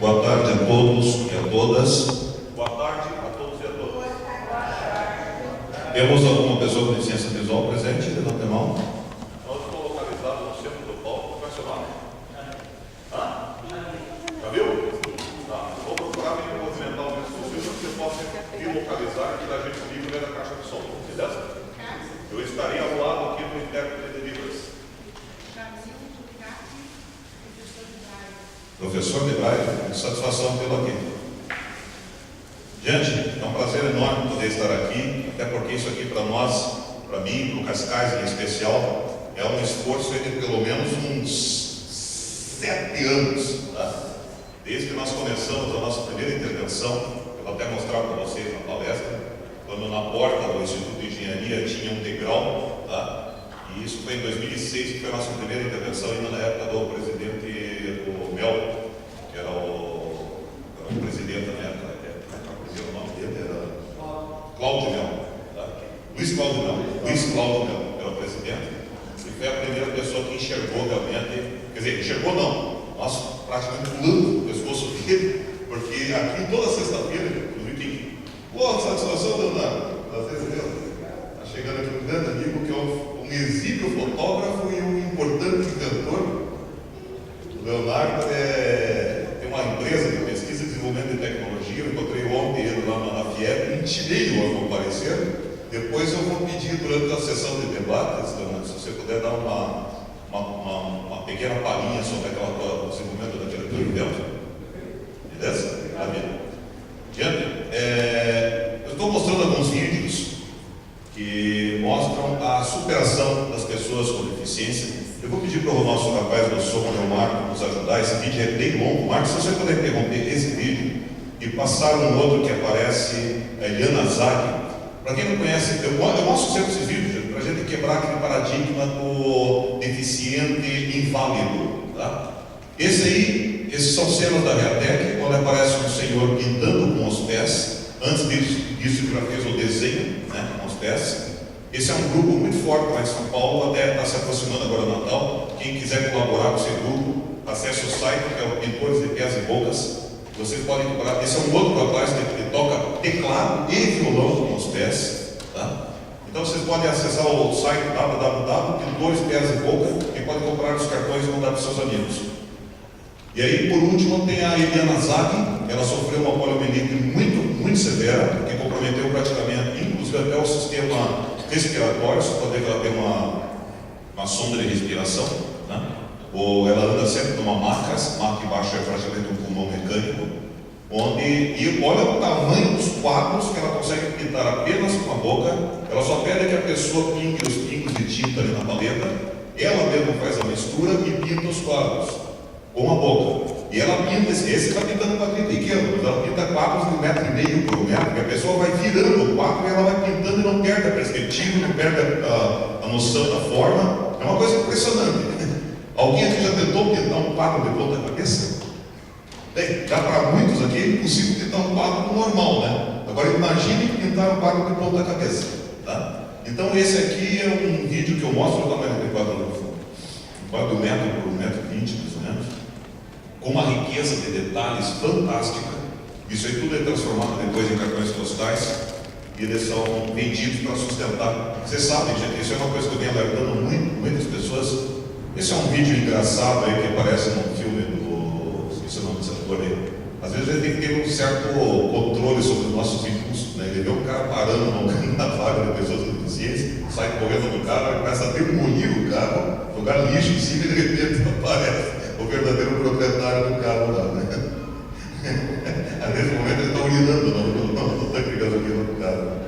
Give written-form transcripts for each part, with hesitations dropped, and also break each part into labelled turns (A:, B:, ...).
A: Boa tarde a todos e a todas.
B: Boa tarde a todos e a todas.
A: Temos alguma pessoa com deficiência visual presente? Levante a mão.
B: Nós estamos localizados no centro do palco. Qual é o seu nome? Já viu? Tá. Vou procurar me movimentar o mesmo possível para que você possa me localizar e dar gente comigo dentro da caixa de som. Beleza? Eu estaria ao lado aqui do intérprete de Libras.
A: Professor de Braille, satisfação tê-lo aqui. Gente, é um prazer enorme poder estar aqui, até porque isso aqui para nós, para mim, para o Cascais em especial, é um esforço de pelo menos uns 7 anos, tá? Desde que nós começamos a nossa primeira intervenção, eu vou até mostrar para vocês na palestra, quando na porta do Instituto de Engenharia tinha um degrau, tá? E isso foi em 2006, que foi a nossa primeira intervenção, ainda na época do presidente o Mel, que era o presidente na época, o nome dele era Cláudio Mel, tá? Luiz Cláudio Mel era o presidente, e foi a primeira pessoa que enxergou realmente, quer dizer, enxergou não, nós praticamente pulando o pescoço dele, porque aqui toda sexta-feira, inclusive, boa satisfação, Leonardo, prazer mesmo. Está chegando aqui um grande amigo que é um exímio fotógrafo e um importante inventor. O Leonardo tem uma empresa de pesquisa e desenvolvimento de tecnologia. Eu encontrei ontem ele lá na FIEP, intimei-o a comparecer. Depois eu vou pedir durante a sessão de debates, Leonardo, se você puder dar uma pequena palhinha sobre o desenvolvimento daquele teu evento. Beleza? Diante, eu estou mostrando alguns vídeos que mostram a superação das pessoas com deficiência. Eu vou pedir para o nosso rapaz do som, o Marco, nos ajudar. Esse vídeo é bem longo. Marcos, se você puder interromper esse vídeo e passar um outro que aparece, a Eliana Zag. Para quem não conhece, eu mostro sempre esses vídeos, para a gente quebrar aquele paradigma do deficiente inválido. Tá? Esses são cenas da Reatec, onde aparece um senhor pintando com os pés. Antes disso já fez o desenho, né, com os pés. Esse é um grupo muito forte lá em São Paulo, até está se aproximando agora do Natal. Quem quiser colaborar com esse grupo, acesse o site, que é o Pintores de Pés e Bocas. Vocês podem colaborar. Esse é um outro rapaz que toca teclado e violão com os pés. Tá? Então vocês podem acessar o site www.Pintores Pés e Bocas e podem comprar os cartões e mandar para os seus amigos. E aí, por último, tem a Eliana Zag. Ela sofreu uma poliomielite muito severa, que comprometeu praticamente, inclusive até o sistema respiratório. Você pode ver que ela tem uma sonda de respiração, né? Ou ela anda sempre numa maca embaixo é praticamente um pulmão mecânico, e olha o tamanho dos quadros que ela consegue pintar apenas com a boca. Ela só pede que a pessoa pingue os pingos de tinta ali na paleta, ela mesma faz a mistura e pinta os quadros com a boca. E ela pinta, esse está pintando um quadrinho pequeno, mas ela pinta quadros de 1,5 m por metro, que a pessoa vai virando o quadro e ela vai pintando e não perde a perspectiva, não perde a noção da forma. É uma coisa impressionante. Alguém aqui já tentou pintar um quadro de ponta cabeça? Bem, já para muitos aqui é impossível pintar um quadro normal, né? Agora imagine pintar um quadro de ponta cabeça. Tá? Então esse aqui é um vídeo que eu mostro o tamanho do quadro no fundo. Um quadro de 1 m por 1,20 m, mais ou menos, com uma riqueza de detalhes fantástica. Isso aí tudo é transformado depois em cartões postais e eles são vendidos para sustentar. Vocês sabem, gente, isso é uma coisa que eu venho alertando muitas pessoas. Esse é um vídeo engraçado aí que aparece num filme esqueci o nome desse ator aí. Às vezes a gente tem que ter um certo controle sobre os nossos impulsos, né? Ele vê um cara parando na vaga de pessoas com deficiência, sai correndo no carro, começa a demolir o carro, jogar lixo em cima e de repente aparece o verdadeiro proprietário do carro lá, né? Nesse momento ele está urinando no tanque de gasolina do carro.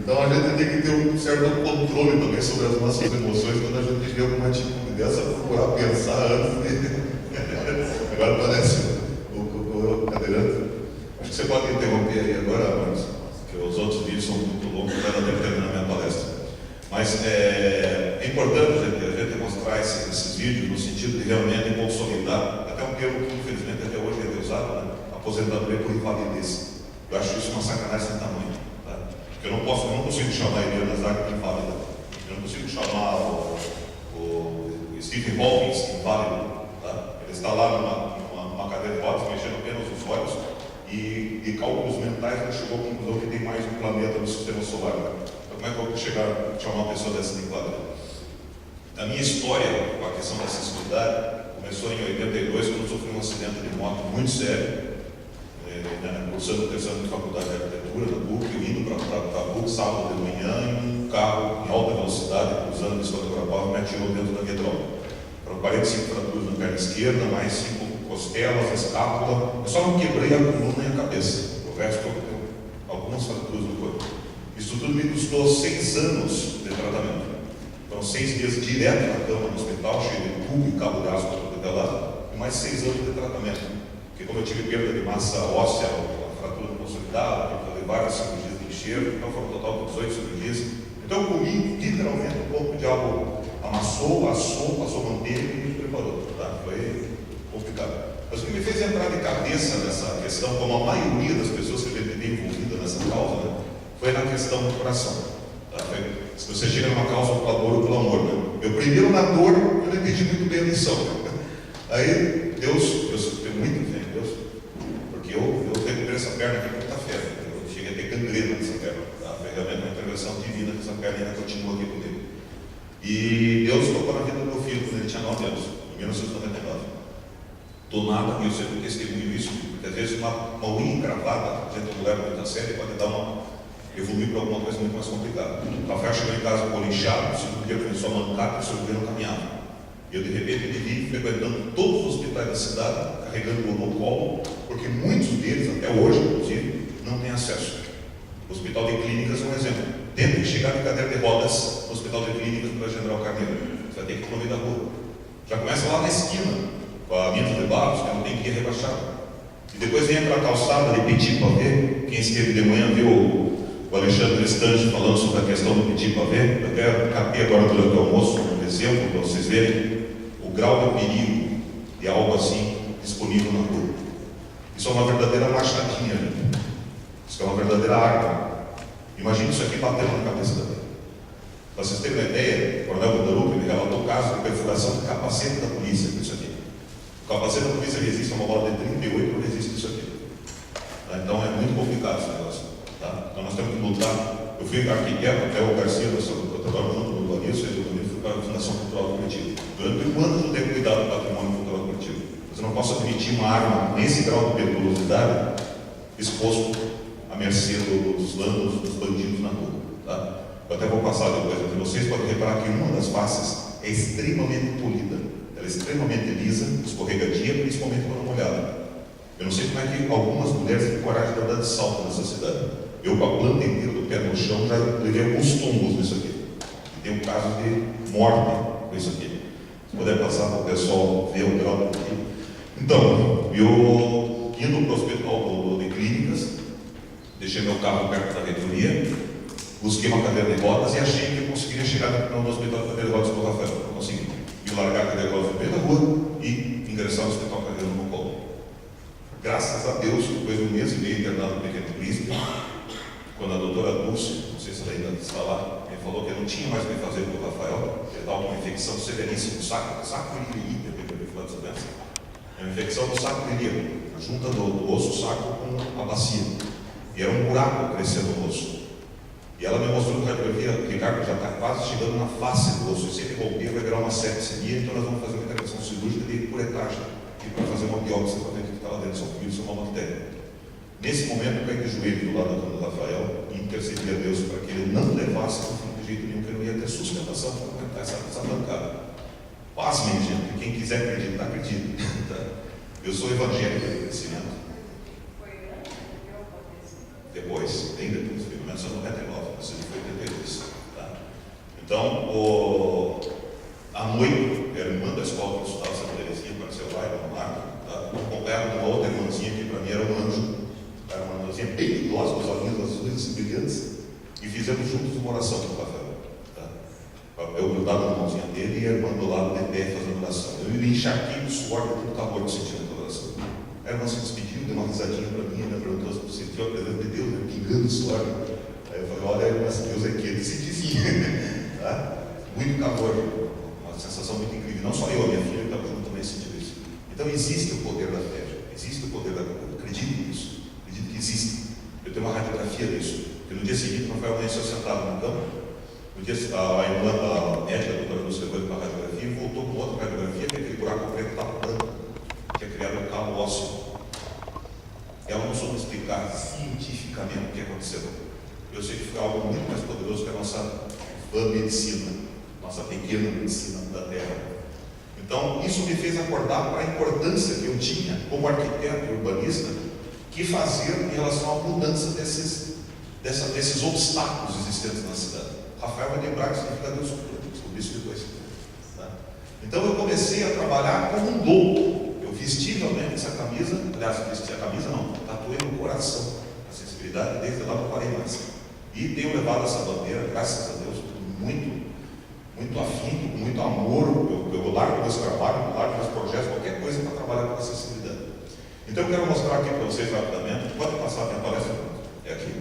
A: Então a gente tem que ter um certo controle também sobre as nossas emoções quando a gente vê alguma atitude dessa, procurar pensar antes de... Agora parece o cadeirante. Acho que você pode interromper aí agora, Marcos, porque os outros vídeos são muito longos, não vai dar tempo de terminar a minha palestra. Mas é importante a gente mostrar esses vídeos no sentido de realmente consolidar, até um termo que infelizmente até hoje é usado, né? Aposentadoria por invalidez. Eu acho isso uma sacanagem sem tamanho. Tá? Porque eu não consigo chamar a Eliana Zag de inválida. Eu não consigo chamar o Stephen Hawking inválido. Tá? Ele está lá numa uma cadeira de rodas, mexendo apenas os olhos, e cálculos mentais, ele chegou à conclusão que tem mais um planeta no sistema solar. Então, como é que eu vou chamar uma pessoa dessa de quadra? A minha história com a questão da acessibilidade começou em 82, quando eu sofri um acidente de moto muito sério, cursando o terceiro ano de faculdade de arquitetura na PUC, eu indo para a PUC, sábado de manhã, em um carro em alta velocidade, cruzando a Visconde Guarapava, me atirou dentro da guedrola. Foram 45 fraturas na perna esquerda, mais 5 costelas, escápula. Eu só não quebrei a coluna e a cabeça. O resto eu tenho algumas fraturas no corpo. Isso tudo me custou 6 anos de tratamento. Foram 6 dias direto na cama no hospital, cheio de tubo e cabo de aço para todo lado, e mais 6 anos de tratamento. Porque como eu tive perda de massa óssea, a fratura consolidada, tive que fazer várias cirurgias de enxerto, então foram um total de 18 cirurgias. Então eu comi literalmente um pouco de algo, amassou, assou, passou manteiga e me preparou. Tá? Foi complicado. Mas o que me fez entrar de cabeça nessa questão, como a maioria das pessoas que eu tentei envolvida nessa causa, né, foi na questão do coração. Tá? Se você chega numa causa pela dor ou pelo amor, né? Eu primeiro na dor, eu não entendi muito bem a lição. Né? Aí Deus tenho muito fé em Deus, porque eu recuperei essa perna aqui com muita fé. Eu cheguei a ter gangrena nessa perna. Tá? Foi realmente uma intervenção divina, que essa perna ainda continua aqui comigo. E Deus tocou na vida do meu filho quando ele tinha 9 anos, em 1999. Do nada, e eu sempre testemunho isso, porque às vezes uma unha encravada dentro do lugar muito a sério pode dar evoluir para alguma coisa muito mais complicada. O Rafael chegou em casa com o olho inchado, o segundo dia começou a mancar, porque o segundo dia não caminhava. Eu, de repente, me vi frequentando todos os hospitais da cidade, carregando o no colo, porque muitos deles, até hoje, inclusive, não têm acesso. O Hospital de Clínicas é um exemplo. Tenta chegar de cadeira de rodas no Hospital de Clínicas para General Carneiro. Você vai ter que ir no meio da rua. Já começa lá na esquina, com a Minas de Barros, que não tem que ir rebaixado. E depois vem para a calçada de Petit Pavé. Quem esteve de manhã viu o Alexandre Estange falando sobre a questão do Petit Pavé. Até capei agora durante o almoço um exemplo para vocês verem o grau de perigo de algo assim disponível na rua. Isso é uma verdadeira machadinha, gente. Isso é uma verdadeira arma. Imagine isso aqui batendo na cabeça da gente. Para vocês terem uma ideia, o Coronel Guadalupe me relatou o caso de perfuração do capacete da polícia com isso aqui. O capacete da polícia resiste a uma bola de 38, não resiste isso aqui. Tá? Então é muito complicado esse negócio. Tá? Então nós temos que lutar. Eu fui arquiteto, até o Garcia, eu trabalho junto no Guarniço, eu também fui para a Fundação Cultural do Coletivo. Durante um ano eu tenho cuidado do patrimônio cultural coletivo. Mas eu não posso admitir uma arma nesse grau de periculosidade exposto à mercê dos vândalos, dos bandidos na rua. Tá? Eu até vou passar depois entre vocês, podem reparar que uma das faces é extremamente polida. Ela é extremamente lisa, escorregadia, principalmente quando molhada. Eu não sei como é que algumas mulheres têm coragem de andar de salto nessa cidade. Eu, com a planta inteira do pé no chão, já levei alguns tombos nisso aqui. E tem um caso de morte com isso aqui. Se puder passar para o pessoal ver o grau do perigo. Então, eu indo para o hospital de clínicas, deixei meu carro perto da reitoria, busquei uma cadeira de rodas e achei que eu conseguiria chegar no hospital de cadeira de rodas com o Rafael. Eu consegui. E largar a cadeira de rodas no meio da rua e ingressar no hospital carregando no colo. Graças a Deus, depois de um mês e meio internado no Pequeno Príncipe, quando a doutora Dulce, não sei se ela ainda está lá, me falou que eu não tinha mais o que fazer com o Rafael, ele estava com uma infecção severíssima no saco ilíaco, é uma infecção no saco ilíaco, a junta do osso, saco com a bacia. E era um buraco crescendo no osso. E ela me mostrou que a radiografia, Ricardo, já está quase chegando na face do osso. E se ele romper, vai virar uma septicemia, então nós vamos fazer uma intervenção cirúrgica de curetagem e para fazer uma biópsia para ver o que está lá dentro, se é um vírus ou uma bactéria. Nesse momento, eu caí de joelho do lado do Rafael e intercedi a Deus para que ele não levasse ao fim de jeito nenhum, que eu não ia ter sustentação para aguentar essa bancada. Pasmem, gente, quem quiser acreditar, acredite. Eu sou evangélico de crescimento. Depois, bem depois, pelo menos em 99, mas ele foi em 82. Tá? Então, a Moita, era irmã da escola que eu estudava, Santa Teresinha, apareceu lá, era uma marca. Tá? Acompanhava de uma outra irmãzinha que para mim era um anjo. Era uma irmãzinha bem idosa, com os olhinhos azuis e brilhantes. E fizemos juntos uma oração com o Rafael. Tá? Eu grudava na mãozinha dele e a irmã do lado de pé fazendo oração. Eu me encharquei do suor de todo o calor que eu sentia naquela oração. A irmã se despediu, deu uma risadinha para mim, me perguntou se sentiu a presença de Deus, né? Pingando o suor. Aí eu falei, olha, irmã, Deus é que ele senti sim. Tá? Muito calor, uma sensação muito incrível. Não só eu, a minha filha que estava junto também sentiu isso. Então existe o poder da fé. o poder da cura. Acredite nisso. Acredite que existe. Eu tenho uma radiografia disso. Porque no dia seguinte, o Rafael amanheceu sentado no campo. No dia a irmã da médica, a doutora Lúcia, levou ele para a radiografia e voltou com outra radiografia, que aquele buraco preto estava branco, que é criado um calo ósseo. Ela não soube explicar cientificamente o que aconteceu. Eu sei que foi algo muito mais poderoso que a nossa medicina, nossa pequena medicina da Terra. Então, isso me fez acordar para a importância que eu tinha, como arquiteto e urbanista, que fazer em relação à mudança desses obstáculos existentes na cidade. Rafael vai lembrar que significa Deus cura, descobri isso depois. Tá? Então, eu comecei a trabalhar como um louco. Eu vesti realmente essa camisa, aliás, vesti a camisa não, tatuei no coração a sensibilidade, desde lá não parei mais. E tenho levado essa bandeira, graças a Deus, muito afinco, com muito amor. Eu largo meus trabalhos, largo meus projetos, qualquer coisa para trabalhar com acessibilidade. Então eu quero mostrar aqui para vocês rapidamente. Pode passar a minha palestra? É aqui.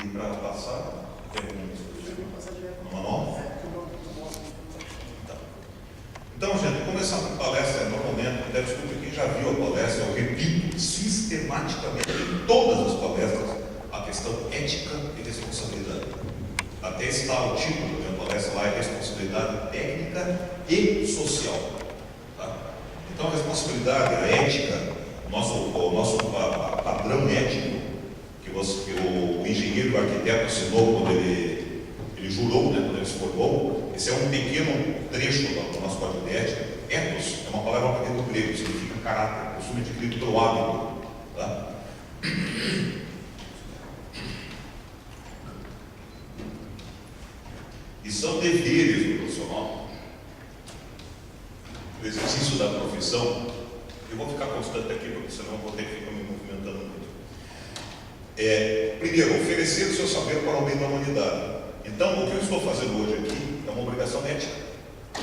A: E para passar, no manual? Então, gente, começar a palestra normalmente, até desculpe quem já viu a palestra, eu repito sistematicamente em todas as palestras a questão ética e responsabilidade. Até está o título da minha palestra lá, é responsabilidade técnica e social. Tá? Então, a responsabilidade, a ética, o nosso padrão ético, que o engenheiro, o arquiteto assinou quando ele jurou, né, quando ele se formou. Esse é um pequeno trecho do nosso código de ética. Ethos é uma palavra que vem do grego, significa caráter, costume adquirido pelo hábito. Tá? E são deveres do profissional. O exercício da profissão, eu vou ficar constante aqui, porque senão eu vou ter que ficar me movimentando muito. Primeiro, oferecer o seu saber para o bem da humanidade. Então, o que eu estou fazendo hoje aqui é uma obrigação ética.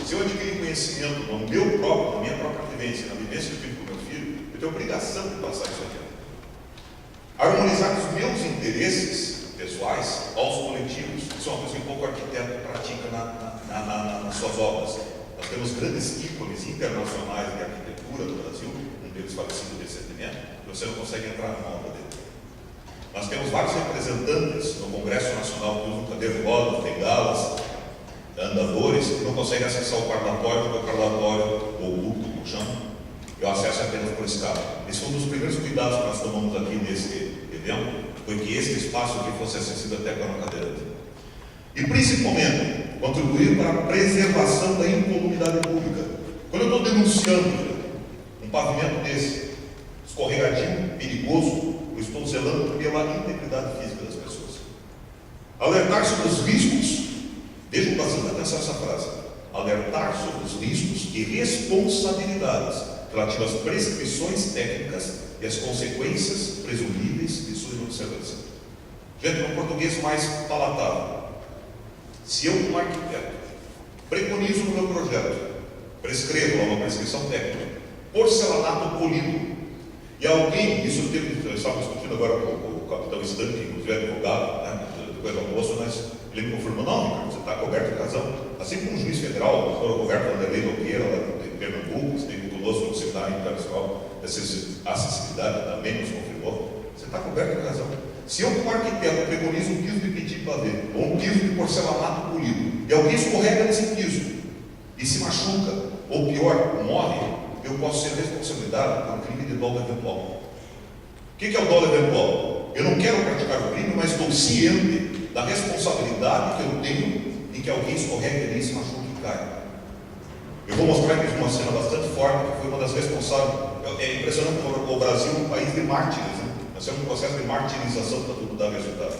A: Se eu adquirir conhecimento na minha própria vivência, na vivência que eu tive com meu filho, eu tenho obrigação de passar isso aqui. Harmonizar os meus interesses pessoais aos coletivos. Isso é uma coisa que pouco arquiteto pratica nas suas obras. Nós temos grandes ícones internacionais de arquitetura do Brasil, um deles falecido recentemente, você não consegue entrar na obra dele. Nós temos vários representantes no Congresso Nacional que usam cadeira de rodas, bengalas, andadores, que não conseguem acessar o parlatório, porque o parlatório oculto, como chamam, eu acesso apenas por escada. Esse foi um dos primeiros cuidados que nós tomamos aqui nesse evento, foi que esse espaço aqui fosse acessível até para uma cadeirante. E principalmente, contribuir para a preservação da incolumidade pública. Quando eu estou denunciando um pavimento desse, escorregadio, perigoso, eu estou zelando pela integridade física das pessoas. Alertar sobre os riscos, vejam bastante atenção essa frase, alertar sobre os riscos e responsabilidades relativas às prescrições técnicas e as consequências presumíveis de sua inobservância. Gente, no português mais palatável, se eu, como arquiteto, preconizo no meu projeto, prescrevo lá uma prescrição técnica, porcelanato polido, e alguém, isso eu estava discutindo agora com o capitão Stanley, que inclusive é advogado, né, depois do almoço, mas ele me confirmou, não, Ricardo, você está coberto de razão. Assim como o juiz federal, o doutor Roberto Vanderlei Nogueira, lá de Pernambuco, que esteve conosco no Seminário Internacional de Acessibilidade, também nos confirmou, você está coberto de razão. Se eu, como arquiteto, preconizo um piso de petit pavê, ou um piso de porcelanato polido, e alguém escorrega nesse piso, e se machuca, ou pior, morre, eu posso ser responsabilizado por um crime de dolo eventual. O que é o dolo eventual? Eu não quero praticar o crime, mas estou ciente da responsabilidade que eu tenho em que alguém escorregue ali, se machuque e caia. Eu vou mostrar aqui uma cena bastante forte, que foi uma das responsáveis. É impressionante que o Brasil é um país de mártires, né? Nós temos um processo de martirização para tudo dar resultado.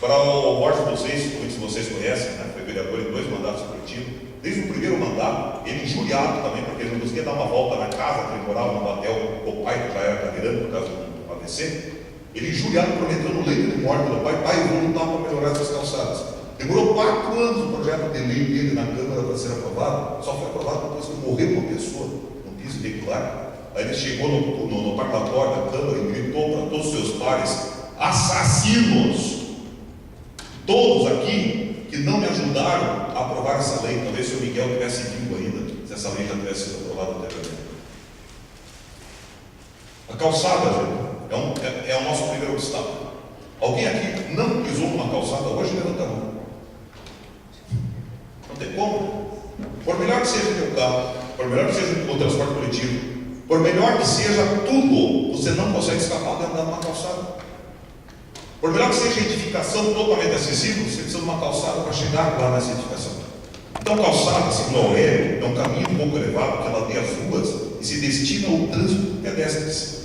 A: Para o Borges, muitos de vocês conhecem, né? Foi vereador em 2 mandatos coletivo. Desde o primeiro mandato, ele injuriado também, porque ele não conseguia dar uma volta na casa, que ele morava no hotel, o pai que já era cadeirante por causa do AVC, ele injuriado prometeu no leito de morte do pai, eu vou lutar para melhorar essas calçadas. Demorou 4 anos o projeto de lei dele na Câmara para ser aprovado, só foi aprovado depois que morreu uma pessoa, um piso irregular. Aí ele chegou no parlatório da Câmara e gritou para todos os seus pares: assassinos! Todos aqui que não me ajudaram a aprovar essa lei. Talvez se o Miguel tivesse vivo ainda, se essa lei já tivesse sido aprovada anteriormente. A calçada, gente, é o nosso primeiro obstáculo. Alguém aqui não pisou numa calçada hoje? Levanta a mão. Não tem como. Por melhor que seja o teu carro, por melhor que seja o transporte coletivo, por melhor que seja tudo, você não consegue escapar de andar numa calçada. Por melhor que seja a edificação totalmente acessível, você precisa de uma calçada para chegar lá nessa edificação. Então, calçada, segundo a Aurélio, é um caminho um pouco elevado que ladeia as ruas e se destina ao trânsito de pedestres.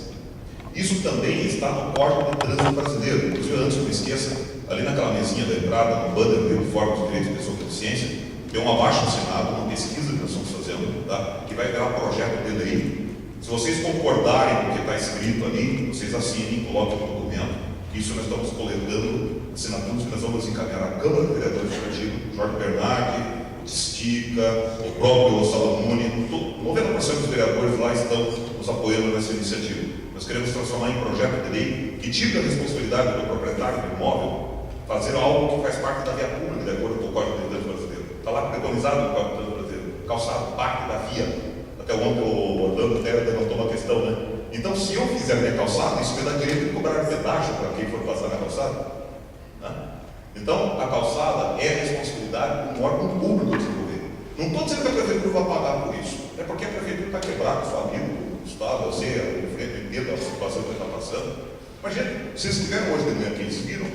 A: Isso também está no Código de Trânsito Brasileiro. Inclusive, antes que eu me esqueça, ali naquela mesinha da entrada, no banner de uniforme de direitos de pessoa com deficiência, tem um abaixo assinado, uma pesquisa que nós estamos fazendo, tá? Que vai virar projeto de lei. Se vocês concordarem com o que está escrito ali, vocês assinem, coloquem no documento. Isso nós estamos coletando assinaturas que nós vamos encaminhar à Câmara de Vereadores do Partido, Jorge Bernardi, Estica, o próprio Salamone, 90% dos vereadores lá estão nos apoiando nessa iniciativa. Nós queremos transformar em projeto de lei que tire a responsabilidade do proprietário do imóvel, fazer algo que faz parte da via pública, de acordo com o Código de Trânsito Brasileiro. Está lá preconizado no Código de Trânsito Brasileiro, calçado parte da via. Até ontem o Orlando até levantou uma questão, né? Então, se eu fizer minha calçada, isso me dá direito de cobrar pedágio para quem for passar na calçada. Né? Então, a calçada é a responsabilidade de um órgão público de desenvolver. Não estou dizendo que a prefeitura vai pagar por isso, é porque a prefeitura está quebrada, o Fabio, o Estado, você, o frente inteiro da situação que está passando. Mas, gente, vocês estiveram hoje de manhã aqui, eles viram?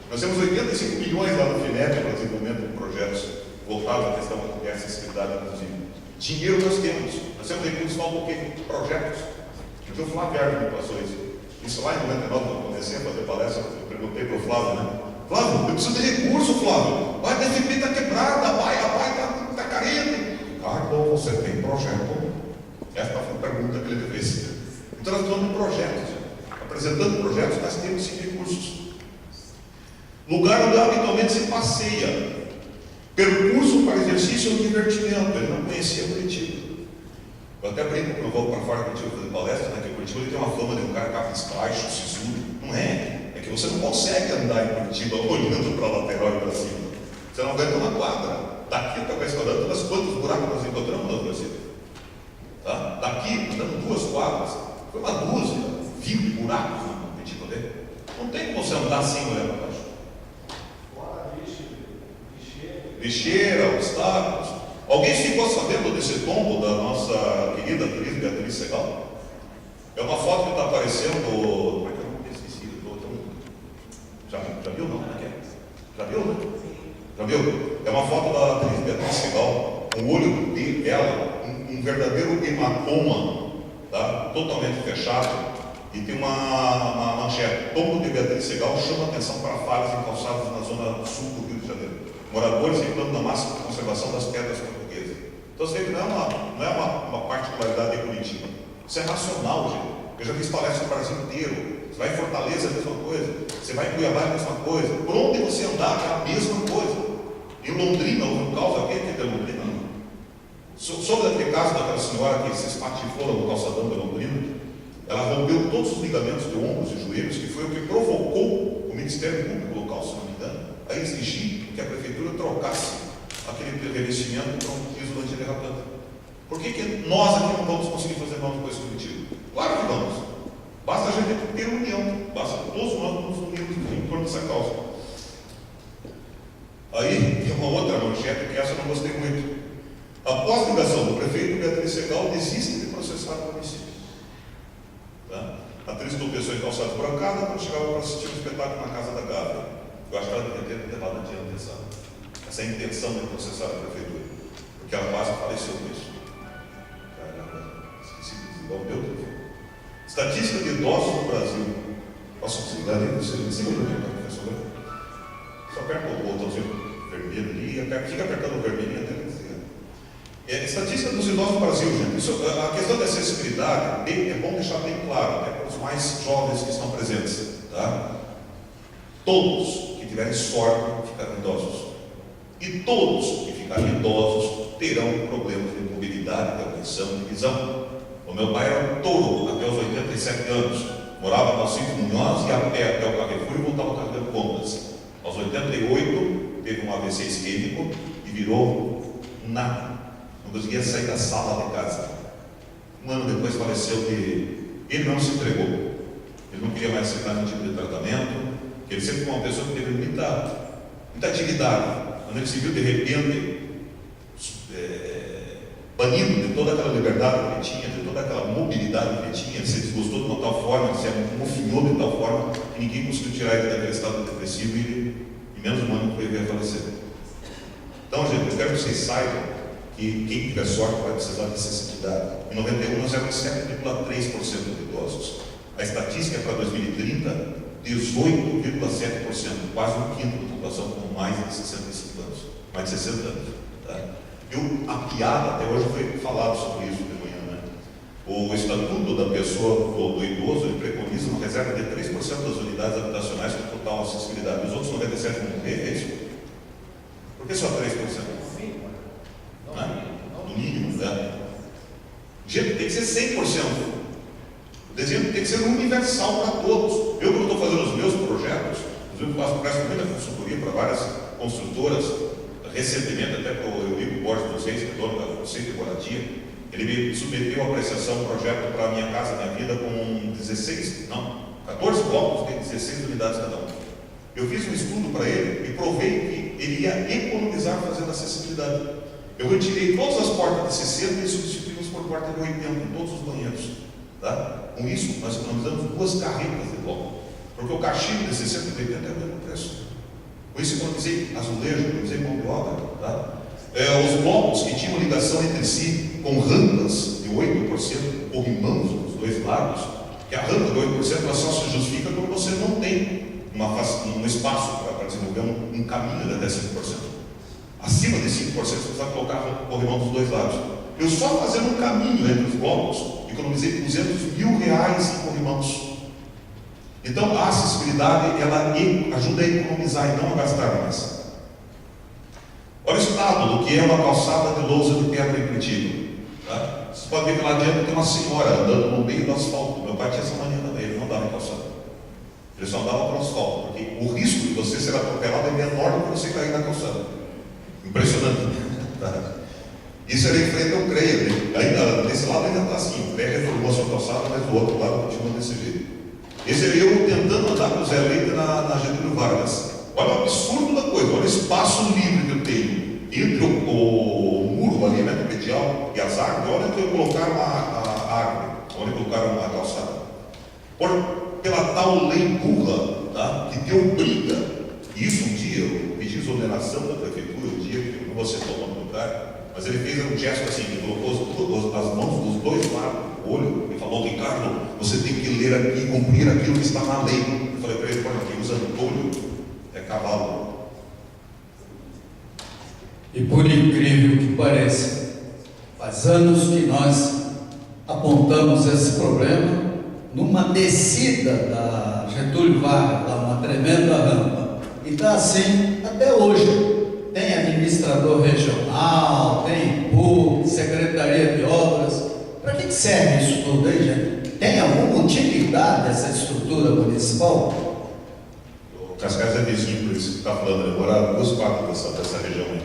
A: Nós temos 85 milhões lá no FINEP para desenvolvimento de projetos voltados à questão da acessibilidade, inclusive. Dinheiro nós temos recursos, faltam o quê? Projetos. Então, o Flávio Arno me passou isso lá em 99, quando eu comecei a fazer palestra, eu perguntei para o Flávio, né? Flávio, eu preciso de recurso, Flávio. A DFP está quebrada, a PAI está carente. Ricardo, você tem projeto? Essa foi a pergunta que ele fez. Então, nós estamos em projetos. Apresentando projetos, nós temos sim recursos. Lugar onde habitualmente se passeia. Percurso para exercício ou divertimento. Ele não conhecia Curitiba. Eu até brinco quando eu vou para fora de Curitiba fazer palestra, né, que Curitiba ele tem uma fama de um cara capisbaixo, sisudo. Não é. É que você não consegue andar em Curitiba olhando para a lateral e para cima. Você não aguenta uma quadra. Daqui até o restaurante, nós quantos buracos nós encontramos no Brasil? Tá? Daqui, andando 2 quadras, foi uma dúzia, 20 buracos no Curitiba dele. Não tem como você andar assim olhando para baixo. Lixeira, obstáculos. Alguém ficou sabendo desse tombo da nossa querida atriz Beatriz Segal? É uma foto que está aparecendo. Como é que eu não esqueci? Já viu? Não? Já viu, né? Já viu? É uma foto da atriz Beatriz Segal, com o olho dela, um verdadeiro hematoma, tá? Totalmente fechado. E tem uma manchete: tombo de Beatriz Segal chama atenção para falhas em calçados na zona sul do Rio de Janeiro. Moradores reclamam da máxima conservação das pedras portuguesas. Então, você vê que não é uma particularidade de Curitiba. Isso é nacional, gente. Eu já fiz palestra no Brasil inteiro. Você vai em Fortaleza, é a mesma coisa. Você vai em Cuiabá, é a mesma coisa. Por onde você andar, é a mesma coisa. Em Londrina, houve um caso aqui, que é Londrina, não. Sobre aquele caso daquela senhora que se espatifou no calçadão de Londrina, ela rompeu todos os ligamentos de ombros e joelhos, que foi o que provocou o Ministério Público local, se não me engano, a exigir que a prefeitura trocasse aquele revestimento para um piso antiderrapante. Por que nós aqui não vamos conseguir fazer a mesma coisa com o Curitiba? Claro que vamos. Basta a gente ter união. Basta todos nós nos unirmos em torno dessa causa. Aí tem uma outra manchete que essa eu não gostei muito. Após a ligação do prefeito, Beatriz Segal desiste de processar o município. Tá? A atriz tropeçou em calçada esburacada quando chegava para assistir um espetáculo na casa da Gávea. Eu acho que ela devia ter levado adiante essa intenção de processar a prefeitura, porque ela quase faleceu com isso. Caramba, esqueci de desenvolver o telefone. Estatística de idosos no Brasil. Posso desligar ali? Você segura aqui, professor? Só aperta o botãozinho vermelho ali, fica apertando o vermelhinho até ele desligar. Estatística dos idosos no Brasil, gente. A questão da acessibilidade é bom deixar bem claro, até para os mais jovens que estão presentes. Tá? Todos que tiverem sorte ficarão idosos. E todos que ficarem idosos terão problemas de mobilidade, de audição, de visão. O meu pai era um touro até os 87 anos. Morava no Alcide Munhoz, ia a pé até o Carrefour e voltava carregando compras. Aos 88, teve um AVC isquêmico e virou nada. Não conseguia sair da sala de casa. Um ano depois faleceu de... Ele não se entregou. Ele não queria mais aceitar nenhum tipo de tratamento. Ele sempre foi uma pessoa que teve muita atividade. Quando ele se viu de repente banido de toda aquela liberdade que ele tinha, de toda aquela mobilidade que ele tinha, ele se desgostou de uma tal forma, se amofinhou de tal forma que ninguém conseguiu tirar ele daquele estado depressivo e em menos de um ano veio a falecer. Então, gente, eu quero que vocês saibam que quem tiver sorte vai precisar de acessibilidade. Em 91 nós éramos 7,3% de idosos. A estatística é para 2030, 18,7%, quase um quinto da população com mais de 65 anos, mais de 60 anos. Tá? A piada até hoje foi falado sobre isso de manhã, né? O estatuto da pessoa, do idoso, ele preconiza uma reserva de 3% das unidades habitacionais com total acessibilidade. Os outros 97% vão morrer, é isso? Por que só 3%? No mínimo, né? Gente, tem que ser 100%. O desenho tem que ser universal para todos. Eu, quando estou fazendo os meus projetos, eu presto muita consultoria para várias construtoras. Recentemente, até para o Eurico Borges, vocês, que é dono da Conceito de Moradia, ele me submeteu a apreciação um projeto para a minha casa, minha vida, com 14 blocos de 16 unidades cada um. Eu fiz um estudo para ele e provei que ele ia economizar fazendo acessibilidade. Eu retirei todas as portas de 60 e substituímos por porta de 80 em todos os banheiros. Tá? Com isso, nós economizamos 2 carretas de bloco, porque o cachimbo de 60 e 80 é o mesmo preço. Com isso, economizei azulejo, economizei mão de obra. Tá? Os blocos que tinham ligação entre si com rampas de 8%, corrimãos dos dois lados, que a rampa de 8% ela só se justifica quando você não tem um espaço para desenvolver um caminho de até 5%. Acima de 5% você precisa colocar corrimão dos dois lados. Eu só fazendo um caminho entre os blocos, economizei R$200 mil em corrimãos. Então, a acessibilidade, ela ajuda a economizar e não a gastar mais. Olha o estado do que é uma calçada de lousa de pedra em Curitiba. Tá? Você pode ver que lá adiante tem uma senhora andando no meio do asfalto. Meu pai tinha essa mania também, ele não andava em calçada. Ele só andava para o asfalto, porque o risco de você ser atropelado é menor do que você cair na calçada. Impressionante. Tá? Isso era em frente ao CREA. Ainda, desse lado ainda está assim. O CREA reformou a sua calçada, mas do outro lado continua desse jeito. Esse é eu tentando andar com o Zé Leite na Getúlio Vargas. Olha o absurdo da coisa, olha o espaço livre que eu tenho entre o muro, o alinhamento medial e as árvores. Olha onde colocaram a árvore, onde colocaram a calçada. Pela tal lei burra, tá? Que te obriga. Isso um dia, eu pedi exoneração da prefeitura, um dia que eu não vou ser tomando lugar, mas ele fez um gesto assim, ele colocou as mãos dos dois lados do olho e falou: Ricardo, você tem que ler aqui e cumprir aquilo que está na lei. Eu falei para ele: quem usa Antônio é cavalo.
C: E por incrível que pareça, faz anos que nós apontamos esse problema numa descida da Getúlio Vargas, lá uma tremenda rampa. E está assim até hoje. Tem administrador regional, tem PUC, Secretaria de Obras. Para que serve isso tudo aí, gente? Tem alguma utilidade essa estrutura municipal?
A: O Cascais é vizinho, por isso que está falando, ele mora 2 quadras dessa região aí.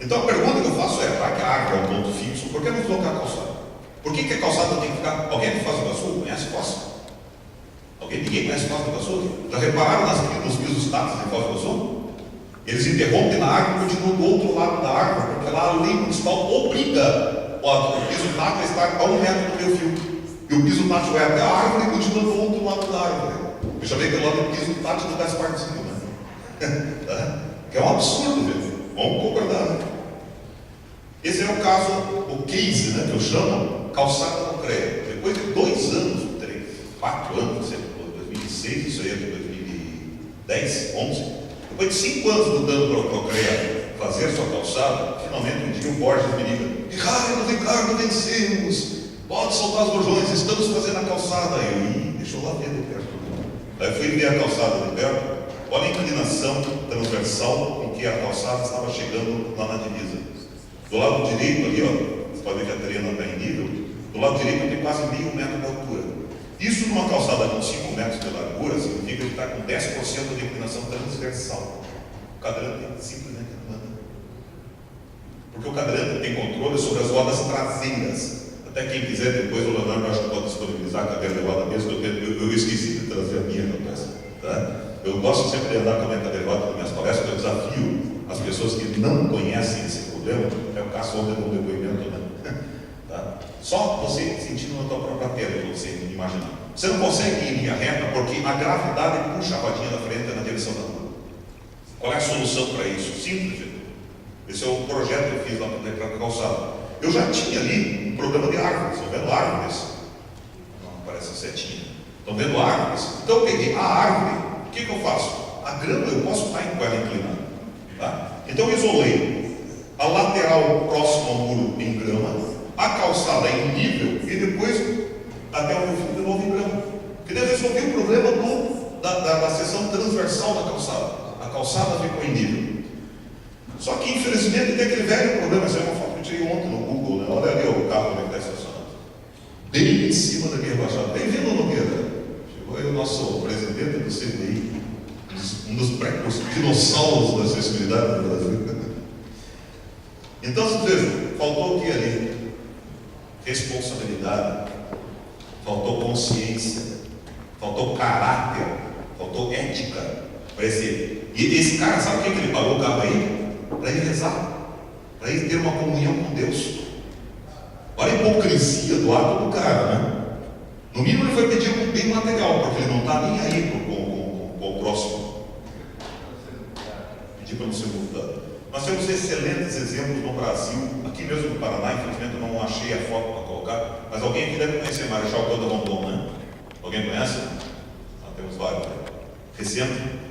A: Então a pergunta que eu faço é: para que a árvore é um ponto fixo, por que não colocar a calçada? Por que a calçada tem que ficar? Alguém que faz o Iguaçu conhece Foz? Ninguém conhece Foz do Iguaçu? Já repararam nos pisos táteis de Foz do Iguaçu? Eles interrompem na árvore e continuam do outro lado da árvore, porque lá a lei municipal obriga o piso tátil a estar a 1 metro do meio fio. E o piso tátil vai até a árvore e continua do outro lado da árvore. Eu já veio pelo lado do piso tátil do 10 partes de cima, né? Que é um absurdo, gente. Vamos concordar, né? Esse é o caso, o case, né, que eu chamo calçada no CREA. Depois de 2 anos, 4 anos, não sei, 2006, isso aí é de 2010, 11. Depois de 5 anos lutando para o CREA fazer sua calçada, finalmente um dia o Borges me liga: Ricardo, vencemos! Pode soltar os bojões, estamos fazendo a calçada. Deixa eu lá ver de perto. Aí eu fui ver a calçada de perto. Olha a inclinação transversal com que a calçada estava chegando lá na divisa. Do lado direito ali, ó, você pode ver que a terrena está em nível. Do lado direito tem quase meio metro de altura. Isso numa calçada com 5 metros de largura significa que está com 10% de inclinação transversal. O cadeirante simplesmente não anda. Porque o cadeirante tem controle sobre as rodas traseiras. Até quem quiser, depois o Leonardo acho que pode disponibilizar a cadeira de roda mesmo. Eu esqueci de trazer a minha cabeça. Tá? Eu gosto sempre de andar com a minha cadeira de roda nas minhas palestras. Eu desafio as pessoas que não conhecem esse problema. É o caso ontem do depoimento, né? Tá? Só você sentindo na tua própria pele, você imaginar. Você não consegue ir em linha reta porque a gravidade puxa a rodinha da frente na direção da rua. Qual é a solução para isso? Simples, gente. Esse é o projeto que eu fiz lá para a calçada. Eu já tinha ali um programa de árvores. Estão vendo árvores? Não, parece setinha. Estão vendo árvores? Então eu peguei a árvore. O que eu faço? A grama eu posso estar com ela inclinada. Tá? Então eu isolei a lateral próxima ao muro em grama, a calçada em nível e depois até o meu fim de novo em grama. Porque eu resolvi o problema da seção transversal da calçada. A calçada ficou em nível. Só que infelizmente tem aquele velho problema. Essa é uma foto que eu tirei ontem no Google, né? Olha ali o carro que está estacionado. Bem em cima da minha baixada. Bem-vindo, Nogueira. Chegou aí o nosso presidente do CDI, um dos dinossauros da acessibilidade do Brasil. Então, vocês vejam, faltou o que ali? Responsabilidade, faltou consciência, faltou caráter, faltou ética. E esse cara, sabe o que ele pagou o carro aí? Para ele rezar, para ele ter uma comunhão com Deus. Olha a hipocrisia do ato do cara, né? No mínimo ele foi pedir um bem material, porque ele não está nem aí com o próximo. Pedir para não ser multado. Nós temos excelentes exemplos no Brasil, aqui mesmo no Paraná. Infelizmente eu não achei a foto para colocar, mas alguém aqui deve conhecer Marechal Cândido Rondon, né? Alguém conhece? Temos vários, né? Recente.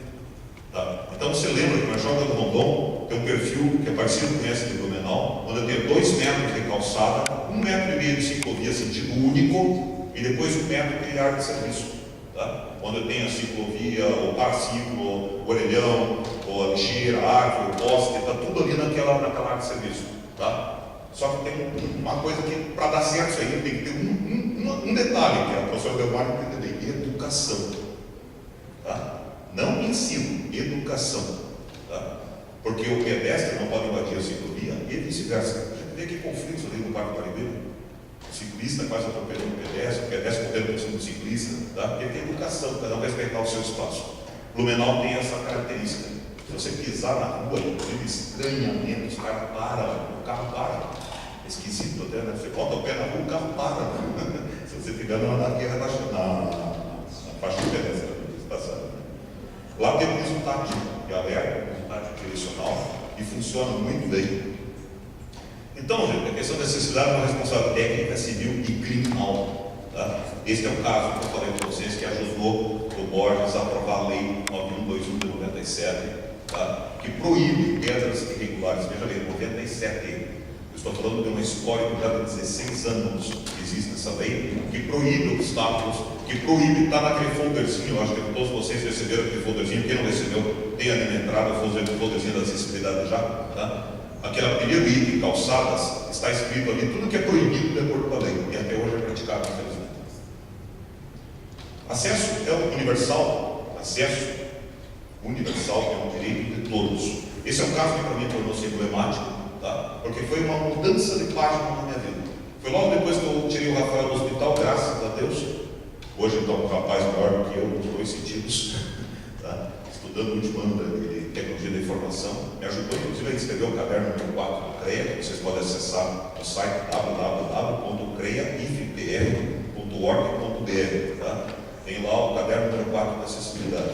A: Tá. Então você lembra que o Marechal Cândido Rondon tem um perfil que é parecido com esse de Blumenau, onde tem 2 metros de calçada, 1,5 metro de ciclovia sentido único e depois 1 metro de área de serviço. Tá? Onde tem a ciclovia, o parciclo, o orelhão, a lixeira, a árvore, o poste, está tudo ali naquela área de serviço. Tá? Só que tem uma coisa que, para dar certo isso aí, tem que ter um detalhe, que a professora Delmar tem que ter: educação. Tá? Não ensino, educação. Tá? Porque o pedestre não pode invadir a ciclovia e vice-versa. A gente vê que conflitos ali no Parque Guaribeira. O ciclista quase atropelando o pedestre correndo por cima do ciclista. Tá? Porque tem educação, para não respeitar o seu espaço. Blumenau tem essa característica. Se você pisar na rua, inclusive estranhamente, os caras param, o carro para. É esquisito até, né? Você bota o pé na rua, o carro para. Se você ficar na faixa de pedestre, lá tem o piso tátil, que alerta, o tátil direcional, e funciona muito bem. Então, gente, a questão da necessidade é uma responsabilidade técnica, civil e criminal. Tá? Este é o caso que eu falei para vocês, que ajudou o Borges a aprovar a lei 9121 de 97, tá? Que proíbe pedras irregulares. Veja bem, 97. Eu estou falando de uma história que já de 16 anos que existe essa lei, que proíbe obstáculos, que proíbe estar naquele folderzinho. Eu acho que todos vocês receberam aquele folderzinho. Quem não recebeu, tem ali na entrada o folderzinho da acessibilidade já. Tá? Aquele primeiro item, calçadas, está escrito ali tudo que é proibido de acordo com a lei, e até hoje é praticado, infelizmente. Acesso é universal. Acesso universal é um direito de todos. Esse é um caso que para mim tornou-se emblemático, tá? Porque foi uma mudança de página na minha vida. Foi logo depois que eu tirei o Rafael do hospital, graças a Deus. Hoje ele está um rapaz maior do que eu, nos 2 sentidos, tá? Estudando o último ano de tecnologia da informação. Me ajudou, inclusive, a escrever o caderno número 4 do CREA, que vocês podem acessar no site www.creaifpe.org.br. Tá? Tem lá o caderno número 4 da acessibilidade.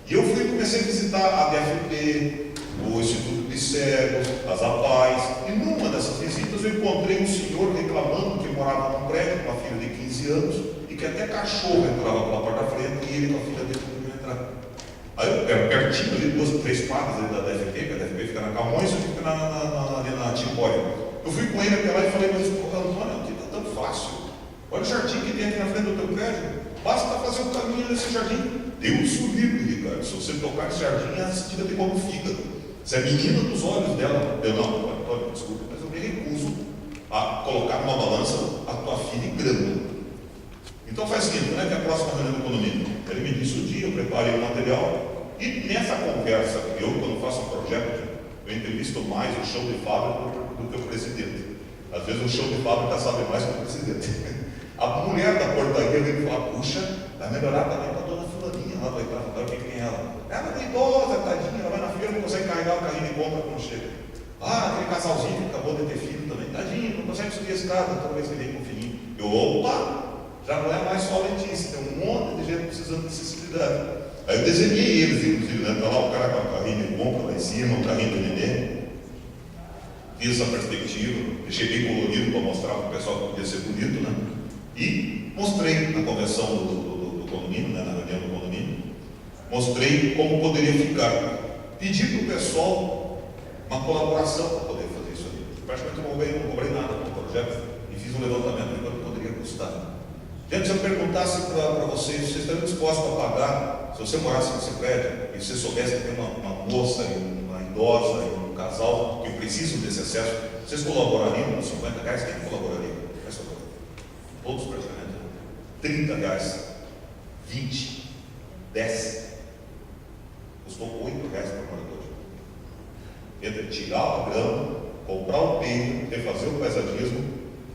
A: E eu comecei a visitar a DFP, o Instituto de Cegos, as APAES, e numa dessas visitas eu encontrei um senhor reclamando que morava num prédio com uma filha de 15 anos e que até cachorro entrava pela porta da frente e ele com a filha dele não podia entrar. Aí eu, pertinho ali, 2 ou 3 quadras ali da DFP, que a DFP fica na Camões e eu fico ali na Timbória. Eu fui com ele até lá e falei: mas Antônio, aqui está tão fácil. Olha o jardim que tem aqui na frente do teu prédio. Basta fazer um caminho nesse jardim. Deus o livre, Ricardo. Se você tocar nesse jardim, a tira de como fígado. Você é menina dos olhos dela. Eu não, Antônio, desculpa, mas eu me recuso a colocar numa balança a tua filha em grana. Então faz o seguinte, né, que a próxima reunião do condomínio, ele me disse o dia, eu preparei o material, e nessa conversa, eu quando faço um projeto, eu entrevisto mais o chão de fábrica do que o presidente. Às vezes o chão de fábrica sabe mais que o presidente. A mulher da portaria veio falar, puxa, vai melhorar também para a dona fulaninha lá do oitavo andar, quem é ela? Ela é idosa, tadinha, ela vai na feira, não consegue carregar o carrinho de compra quando chega. Ah, aquele casalzinho que acabou de ter filho também, tadinho, não consegue subir a escada, toda vez que vem com o filhinho. Eu, opa, já não é mais só a Letícia, tem um monte de gente precisando de acessibilidade. Aí eu desenhei eles, inclusive, né? Tá lá o cara com o carrinho de compra lá em cima, o carrinho do neném. Fiz essa perspectiva, deixei bem colorido para mostrar para o pessoal que podia ser bonito, né? E mostrei na convenção do condomínio, né? Na reunião do condomínio, mostrei como poderia ficar. Pedi para o pessoal uma colaboração para poder fazer isso ali. Praticamente não cobrei nada para o projeto e fiz um levantamento de quanto poderia custar. Gente, se eu perguntasse para vocês, vocês estariam dispostos a pagar, se você morasse nesse prédio e você soubesse que tem uma moça, uma idosa e um casal que precisam desse acesso, vocês colaborariam com 50 reais? Quem colaboraria? Todos praticamente. 30 reais, 20, 10. Custou 8 reais para o morador. Entre tirar a grama, comprar o peito, refazer o paisagismo,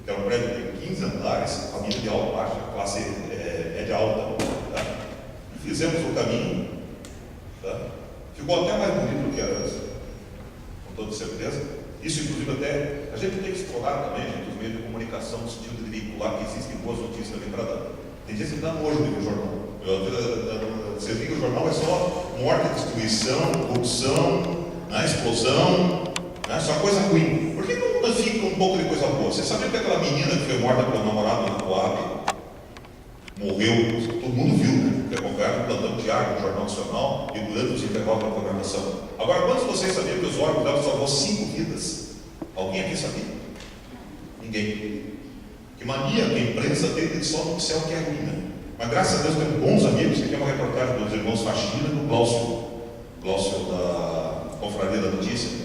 A: que é um prédio de 15 andares, família de alta, baixa, classe média alta. Tá? Fizemos o caminho, tá? Ficou até mais bonito do que era antes, com toda certeza. Isso, inclusive, até a gente tem que explorar também, gente, os meios de comunicação, no sentido de veicular que existem boas notícias também para dar. Tem dias que dá nojo de ver o jornal. Você liga o jornal, é só morte, destruição, corrupção, né, explosão, né, só coisa ruim. Por que não fica um pouco de coisa boa? Você sabia que aquela menina que foi morta pelo namorado na Coab morreu? Todo mundo viu, né? Porque acompanharam o plantão diário do Jornal Nacional e durante os intervalos da programação. Agora, quantos de vocês sabiam que os órgãos dela salvou 5 vidas? Alguém aqui sabia? Ninguém. Que mania que a imprensa tem de só noticiar o que é ruim, né? Mas graças a Deus tem bons amigos. Aqui é uma reportagem dos irmãos Faxina e do Glaucio da Confraria da Notícia.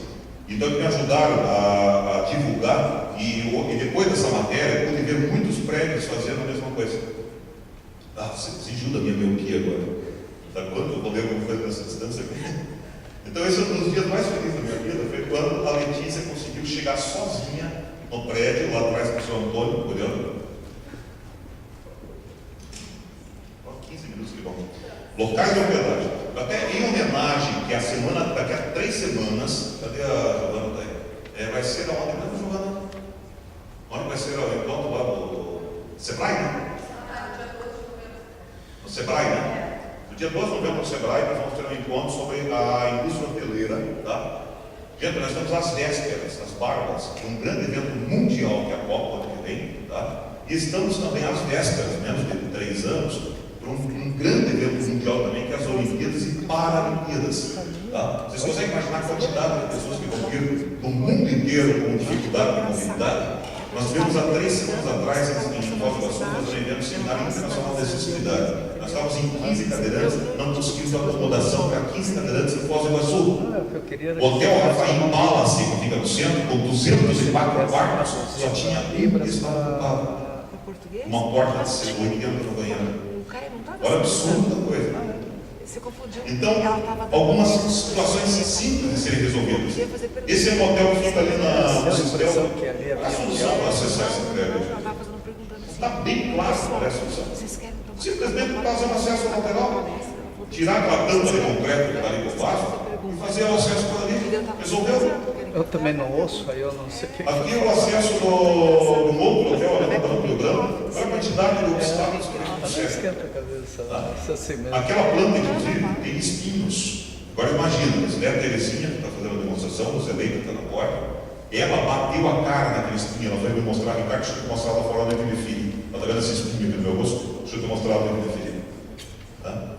A: Então eles me ajudaram a divulgar e depois dessa matéria eu pude ver muitos prédios fazendo a mesma coisa. Ah, você ajuda a minha miopia agora. Sabe quanto eu vou ler alguma coisa nessa distância aqui? Então esse é um dos dias mais felizes da minha vida, foi quando a Letícia conseguiu chegar sozinha no prédio, lá atrás com o seu Antônio, olhando. 15 minutos que bom. Locais de hospedagem. Até em homenagem, que a semana, daqui a 3 semanas, cadê a Giovana? Vai ser aonde mesmo, Giovana? Onde vai ser o encontro lá do Sebrae, né? No Sebrae, né? No dia 12 de novembro no Sebrae, nós vamos ter um encontro sobre a indústria hoteleira, tá? Gente, nós estamos às vésperas, às barbas, de um grande evento mundial que é a Copa, ano que vem, tá? E estamos também às vésperas, menos de 3 anos, para um grande evento mundial também, que é as Olimpíadas e Paralimpíadas. Tá? Vocês conseguem imaginar a quantidade de pessoas que vão vir do mundo inteiro com dificuldade de mobilidade? Nós tivemos há 3 semanas atrás, em Foz do Iguaçu, fazendo um evento seminário internacional de acessibilidade. Nós estávamos em 15 cadeirantes, não conseguimos acomodação para 15 cadeirantes em Foz do Iguaçu. Hotel Rafael Palace, que fica no centro, com 204 quartos, só tinha um estado ocupado. Uma porta de seguro dentro do banheiro. Olha o absurdo da coisa. Então, algumas situações simples de serem resolvidas. Esse é um hotel que fica ali no sistema. A solução para acessar esse prédio está bem claro qual é a solução. Simplesmente fazer um acesso lateral, tirar aquela tampa de concreto que está ali por baixo e fazer o acesso por ali. Resolveu?
C: Eu também não ouço, aí eu não sei o que.
A: Aqui é o acesso do outro hotel, ali no Rio Branco. Olha a quantidade de obstáculos que a gente consegue.
C: Esquenta a cabeça, assim mesmo.
A: Aquela planta, inclusive, tem espinhos. Agora imagina, a Terezinha, que está fazendo a demonstração, o Zeleika que está na porta, ela bateu a cara naquele espinho. Ela foi me mostrar, Ricardo, deixa eu te mostrar lá fora onde eu me filho. Ela está vendo esse espinho aqui no meu rosto? Deixa eu te mostrar onde eu me filho. Tá?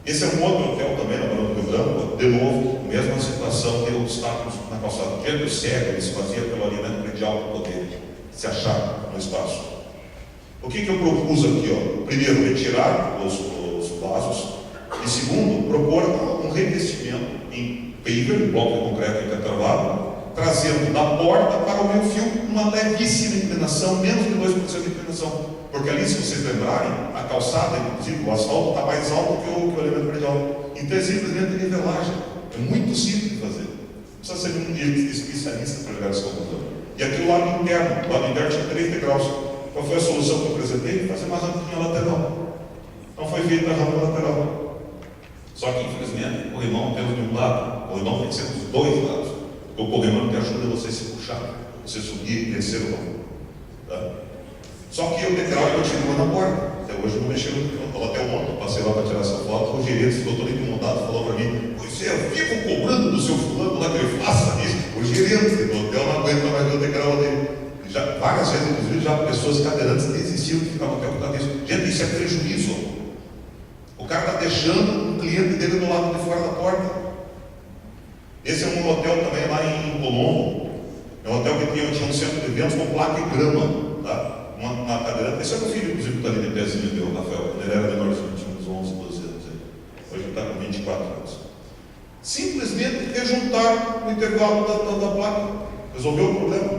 A: Esse é um outro hotel também, na Barão do Rio Branco, de novo, mesma situação de obstáculos na calçada. Diante do cego, ele se fazia pelo alinhamento predial para poder se achar no espaço. O que eu propus aqui? Ó? Primeiro, retirar os vasos. E segundo, propor um revestimento em paver, bloco de concreto intercalado, trazendo da porta para o meu fio uma levíssima inclinação, menos de 2% de inclinação. Porque ali, se vocês lembrarem, a calçada, inclusive o asfalto, está mais alto que o elemento predial. Então é simplesmente nivelagem. É muito simples de fazer. Não precisa ser um especialista para chegar a essa conclusão. E aqui o lado interno. O lado interno tinha 3 degraus. Qual foi a solução que eu apresentei? Fazer uma rampinha lateral. Não foi feita a rampa lateral. Só que, infelizmente, o corrimão temos de um lado. O corrimão tem que ser dos 2 lados. Porque o corrimão que ajuda você a se puxar, você subir e descer o vão. Tá? Só que o degrau continua na porta. Até hoje não mexeu no degrau. Até ontem, eu passei lá para tirar essa foto. O gerente ficou todo incomodado, falou para mim: pois é, eu fico cobrando do seu fulano lá que ele faça isso. O gerente do hotel não aguenta mais ver o degrau dele. Já, várias vezes, inclusive, já pessoas cadeirantes desistiram de ficar no hotel por causa disso. Gente, isso é prejuízo. O cara está deixando o cliente dele do lado de fora da porta. Esse é um hotel também lá em Colombo. É um hotel que tinha um centro de eventos com placa e grama. Tá? Uma cadeirante. Esse é meu filho, inclusive, que está ali de pezinho, meu Rafael. Quando ele era menorzinho, tinha uns 11, 12 anos. Hoje ele está com 24 anos. Simplesmente rejuntar o intervalo da placa. Resolveu o problema.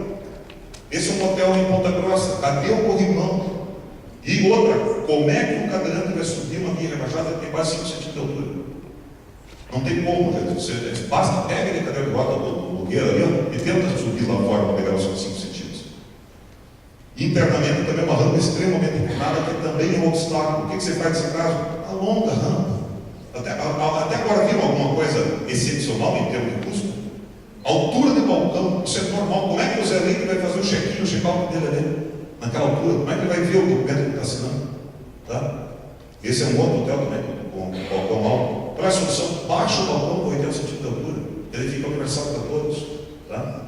A: Esse é um hotel em Ponta Grossa. Cadê o corrimão? E outra, como é que o cadeirante vai subir uma via rebaixada que tem quase 5 centímetros de altura? Não tem como, gente. Você basta, pega aquele cadeirante de roda do Nogueira ali e tenta subir lá fora para pegar os 5 centímetros. Internamente também é uma rampa extremamente inclinada, que também é um obstáculo. O que você faz nesse caso? Alonga a rampa. Até agora viram alguma coisa excepcional em termos de custo? Altura de balcão, isso é normal. Como é que o Zé Leite vai fazer o check-in, o check-out dele ali? Naquela altura, como é que ele vai ver o documento que ele está assinando? Tá? Esse é um outro hotel também, com balcão alto. Qual é a solução? Baixa o balcão com 80 centímetros de altura. Ele fica universal para todos. Tá?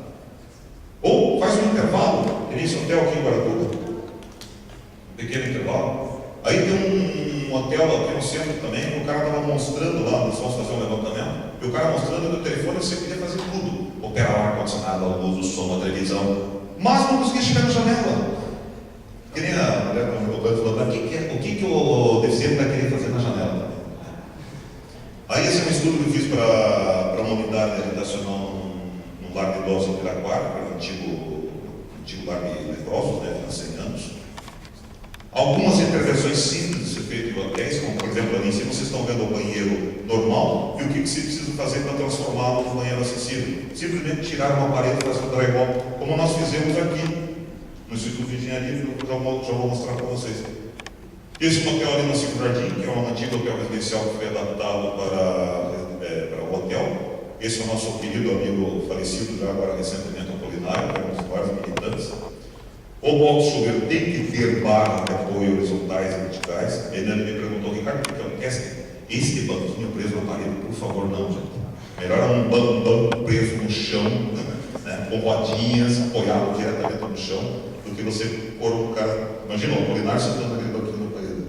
A: Ou faz um intervalo, que nem esse hotel aqui em Guaratuba. Um pequeno intervalo. Aí tem um hotel aqui no centro também, que o cara estava mostrando lá, nós vamos fazer um levantamento, e o cara mostrando no telefone você podia fazer tudo. Operar o ar-condicionado, a luz, o som, a televisão. Mas não conseguia chegar na janela. Que nem a mulher falou, o que o deficiente vai querer fazer na janela? Aí esse é um estudo que eu fiz para uma unidade habitacional no lar de idosos de Piraquara, que era um antigo lar de leprosos, né, há 100 anos. Algumas intervenções simples de ser feitas em hotéis, como por exemplo ali em cima vocês estão vendo o banheiro normal, e o que você precisa fazer para transformá-lo no banheiro acessível? Simplesmente tirar uma parede e fazer um drywall, como nós fizemos aqui no Instituto de Engenharia, que eu já vou mostrar para vocês. Esse hotel ali no Cinco Jardim, que é um antigo hotel residencial que foi adaptado para o hotel. Esse é o nosso querido amigo falecido, já agora recentemente, Apolinário, que é um dos maiores militantes. O balde chuveiro tem que ter barra de apoio horizontais e verticais. Ele me perguntou: Ricardo, o que é um casting? Este banquinho preso na parede, por favor, não, gente. Melhor é um banco preso no chão, né, com rodinhas, apoiado diretamente no chão, do que você pôr o cara. Imagina o Apolinário sentando naquele banquinho na parede.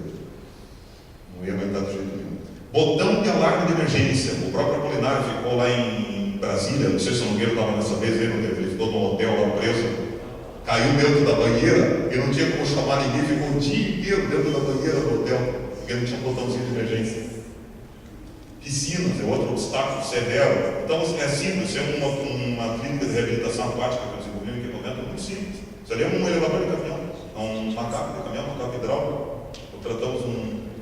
A: Não ia aguentar de jeito nenhum. Botão de alarme de emergência. O próprio Apolinário ficou lá em Brasília, não sei se o Nogueira estava nessa vez, ele ficou no hotel lá preso. Caiu dentro da banheira e não tinha como chamar ninguém, ficou o dia inteiro dentro da banheira do hotel, porque não tinha um botãozinho de emergência. Piscinas é outro obstáculo severo. Então é simples, é uma clínica de reabilitação aquática que eu desenvolvi em equipamento muito simples. Isso ali é um elevador de caminhão, um macaco de caminhão, um macaco hidráulico. Tratamos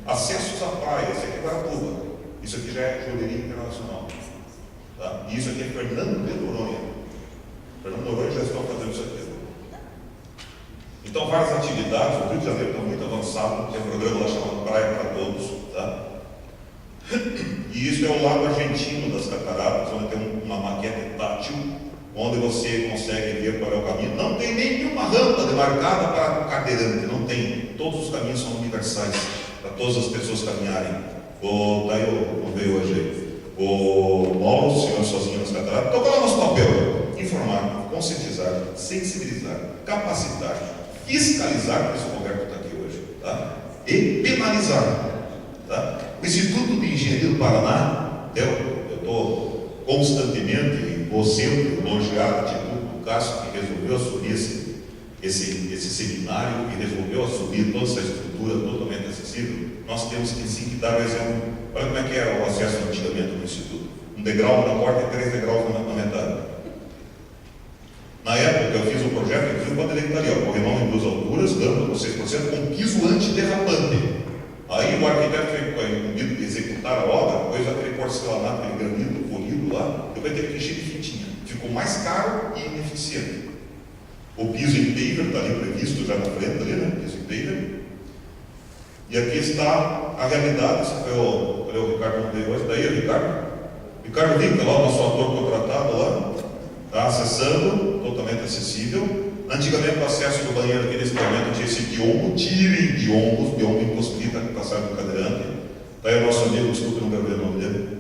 A: acessos à praia, esse aqui é Guaratuba. Isso aqui já é joalheria internacional. Tá? E isso aqui é Fernando de Noronha. Fernando de Noronha já estão fazendo isso aqui. Então, várias atividades. O Rio de Janeiro está muito avançado, tem um programa lá chamado Praia para Todos. Tá? E isso é o lado argentino das cataratas, onde tem uma maquete tátil, onde você consegue ver qual é o caminho. Não tem nenhuma rampa demarcada para cadeirante, não tem. Todos os caminhos são universais, para todas as pessoas caminharem. Daí eu veio hoje. O Mauro, o senhor sozinho nas cataratas. Então, qual é o nosso papel? Informar, conscientizar, sensibilizar, capacitar, fiscalizar, por isso o Roberto está aqui hoje, tá? E penalizar. Tá? O Instituto de Engenharia do Paraná, eu estou constantemente e vou sempre elogiar a atitude do Cássio, que resolveu assumir esse seminário e resolveu assumir toda essa estrutura totalmente acessível. Nós temos que sim que dar o exemplo. Olha como é que era o acesso antigamente no Instituto. Um degrau na porta e 3 degraus na metade. época eu fiz o projeto, inclusive o bandeirante está ali, ó, corrimão em 2 alturas, lâmpada com 6%, com piso antiderrapante. Aí o arquiteto foi incumbido de executar a obra, pôs aquele porcelanato, aquele granito polido lá, depois teve que encher de fitinha. Ficou mais caro e ineficiente. O piso em paver está ali previsto já na frente, ali, né? Piso em paver. E aqui está a realidade. Esse foi o Ricardo Monteiro hoje. Daí, Ricardo? Ricardo Lica, lá o nosso ator contratado lá, está acessando, totalmente acessível. Antigamente o acesso do banheiro aqui nesse momento tinha esse biombo, tirem biombos, biombo impossibilita a passagem do cadeirante. Está aí o nosso amigo, desculpe, não quero ver o nome dele.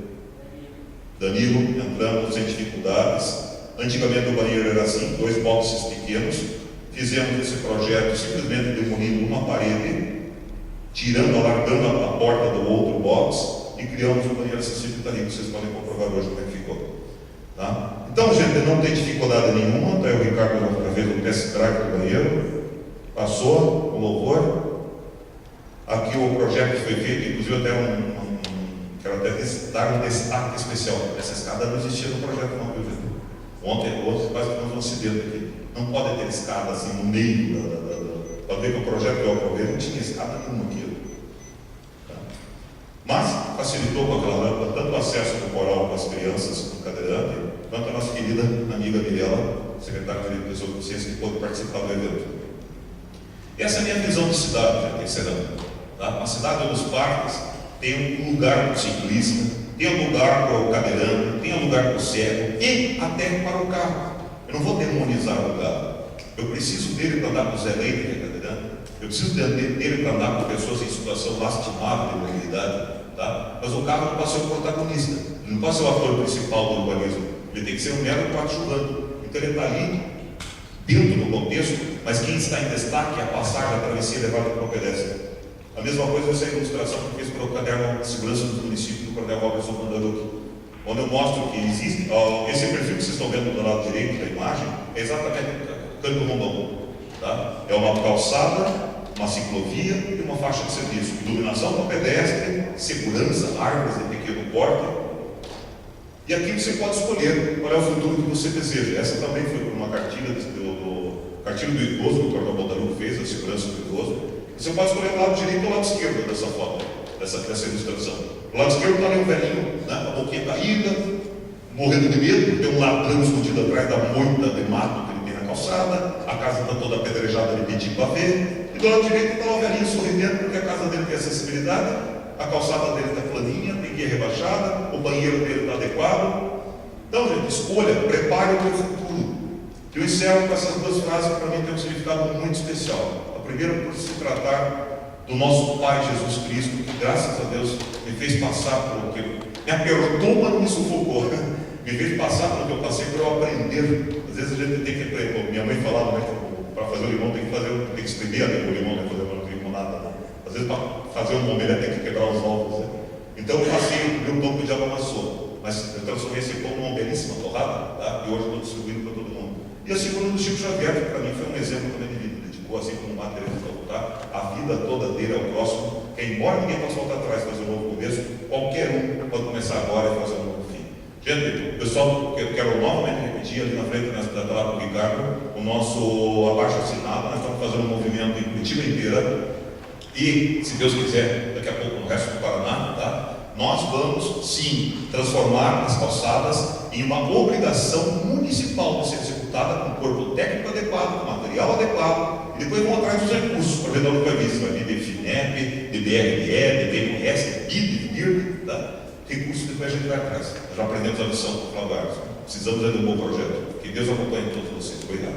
A: Danilo, entrando sem dificuldades. Antigamente o banheiro era assim, 2 boxes pequenos. Fizemos esse projeto simplesmente demolindo uma parede, tirando, alargando a porta do outro box e criamos um banheiro acessível que está ali, vocês podem comprovar hoje como é que ficou. Tá? Então, gente, não tem dificuldade nenhuma. Está aí o Ricardo outra vez no test drive do banheiro. Passou, o louvor. Aqui o projeto foi feito, inclusive até quero até dar um destaque especial. Essa escada não existia no projeto não, viu, gente? Ontem quase tivemos um acidente aqui. Não pode ter escada assim no meio para ver que o projeto que eu aprovei não tinha escada nenhuma aqui. Tá? Mas facilitou com aquela lâmpada tanto o acesso temporal para as crianças no cadeirante, quanto a nossa querida amiga Mirella, secretária de Direito de Pessoas com Deficiência, que pôde participar do evento. Essa é a minha visão de cidade, gente, encerrando. Tá? Uma cidade onde os parques tem um lugar para o ciclista, tem um lugar para o cadeirante, tem um lugar para o cego e até para o carro. Eu não vou demonizar o carro. Eu preciso dele para andar com o Zé Leite, que é cadeirante. Eu preciso dele para andar com pessoas em situação lastimável de mobilidade. Tá? Mas o carro não pode ser o protagonista. Ele não pode ser o ator principal do urbanismo. Ele tem que ser um mero coadjuvante. Então ele está ali, dentro do contexto, mas quem está em destaque é a passagem, a travessia levada para o pedestre. A mesma coisa essa ilustração que eu fiz para o caderno de segurança do município do Coronel Robson Mandaruki, onde eu mostro que existe, esse perfil que vocês estão vendo do lado direito da imagem, é exatamente o Canto Rondon. Tá? É uma calçada, uma ciclovia e uma faixa de serviço. Iluminação para pedestre, segurança, árvores de pequeno porte. E aqui você pode escolher qual é o futuro que você deseja. Essa também foi por uma cartilha cartilha do idoso que o Coronel Mandaruki fez, a segurança do idoso. Você pode escolher o lado direito ou o lado esquerdo dessa foto, dessa ilustração. O lado esquerdo está ali um velhinho, né, a boquinha caída, morrendo de medo, tem um ladrão escondido atrás da moita de mato que ele tem na calçada, a casa está toda apedrejada de pedir para ver, e do lado direito está o velhinho sorridendo porque a casa dele tem acessibilidade, a calçada dele está planinha, tem guia rebaixada, o banheiro dele está adequado. Então, gente, escolha, prepare o seu futuro. Eu encerro com essas 2 frases que para mim tem um significado muito especial. Primeiro, por se tratar do nosso Pai Jesus Cristo, que graças a Deus me fez passar por o que me apertou, mas não me sufocou. Me fez passar pelo que eu passei para eu aprender. Às vezes a gente tem que aprender. Minha mãe falava, né, que para fazer o limão tem que espremer o limão, né, fazer uma limonada. Né? Às vezes para fazer um omelete tem que quebrar os ovos. Né? Então eu passei, o meu pão que o diabo amassou. Mas eu transformei esse pão numa belíssima torrada, tá? E hoje estou distribuindo para todo mundo. E a segunda do Chico Xavier, que para mim foi um exemplo também de vida. Assim como o Matheus falou, tá? A vida toda dele é o próximo, que embora ninguém possa voltar atrás e fazer um novo começo, qualquer um pode começar agora e fazer um novo fim. Gente, pessoal, eu quero novamente repetir ali na frente, da lá do Ricardo, o nosso abaixo assinado. Nós estamos fazendo um movimento em Curitiba inteira e, se Deus quiser, daqui a pouco no resto do Paraná, tá? Nós vamos, sim, transformar as calçadas em uma obrigação municipal de ser executada com corpo técnico adequado, com material adequado. E depois vão atrás dos recursos para ver de onde vai vir. Se vai vir de FINEP, de BRE, de BMS, de BID, de BIRD, tá? Recursos depois a gente vai atrás. Nós já aprendemos a lição com o Flávio Arnes. Precisamos de um bom projeto. Que Deus acompanhe todos vocês. Obrigado.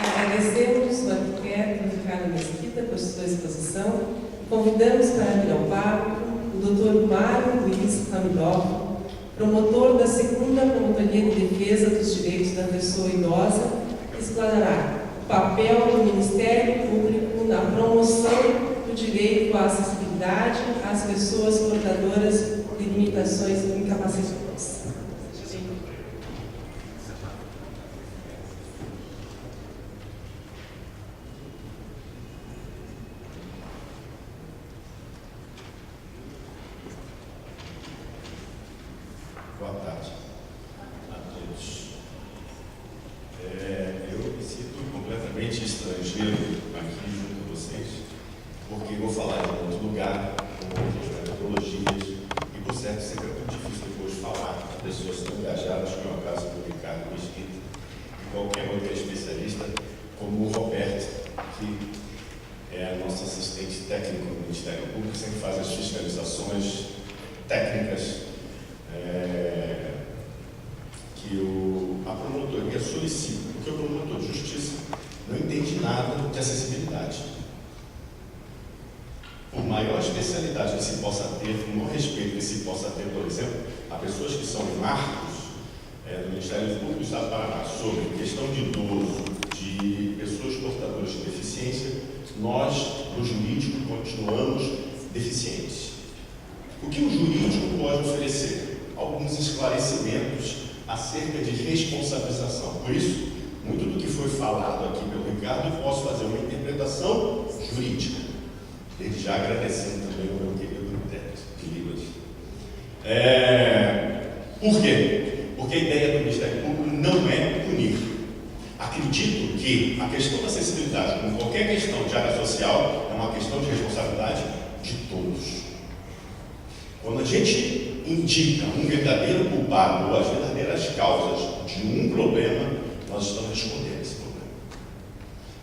D: Agradecemos o arquiteto Ricardo Mesquita por sua exposição. Convidamos para vir ao palco o Dr. Mário Luiz Ramidoff, promotor da 2ª Promotoria de Defesa dos Direitos da Pessoa Idosa, que explanará o papel do Ministério Público na promoção do direito à acessibilidade às pessoas portadoras de limitações e incapacitações.
E: estrangeiro aqui junto com vocês, porque vou falar de outro lugar, com outras metodologias, e por certo sempre é muito difícil depois falar com pessoas tão engajadas, como é o caso do Ricardo Mesquita, e qualquer outro especialista, como o Roberto, que é nosso assistente técnico no Ministério Público, sempre faz as fiscalizações técnicas que a promotoria solicita, porque o promotor de justiça não entende nada de acessibilidade. Por maior especialidade que se possa ter, por maior respeito que se possa ter, por exemplo, a pessoas que são marcos do Ministério Público do Estado do Paraná sobre questão de idoso, de pessoas portadoras de deficiência, nós, no jurídico, continuamos deficientes. O que o jurídico pode oferecer? Alguns esclarecimentos acerca de responsabilização. Por isso, muito do que foi falado aqui pelo Ricardo, eu posso fazer uma interpretação jurídica. Desde já agradecendo também ao meu querido intérprete de Libras. Por quê? Porque a ideia do Ministério Público não é punir. Acredito que a questão da acessibilidade, como qualquer questão de área social, é uma questão de responsabilidade de todos. Quando a gente indica um verdadeiro culpado ou as verdadeiras causas de um problema, nós estamos respondendo esse problema.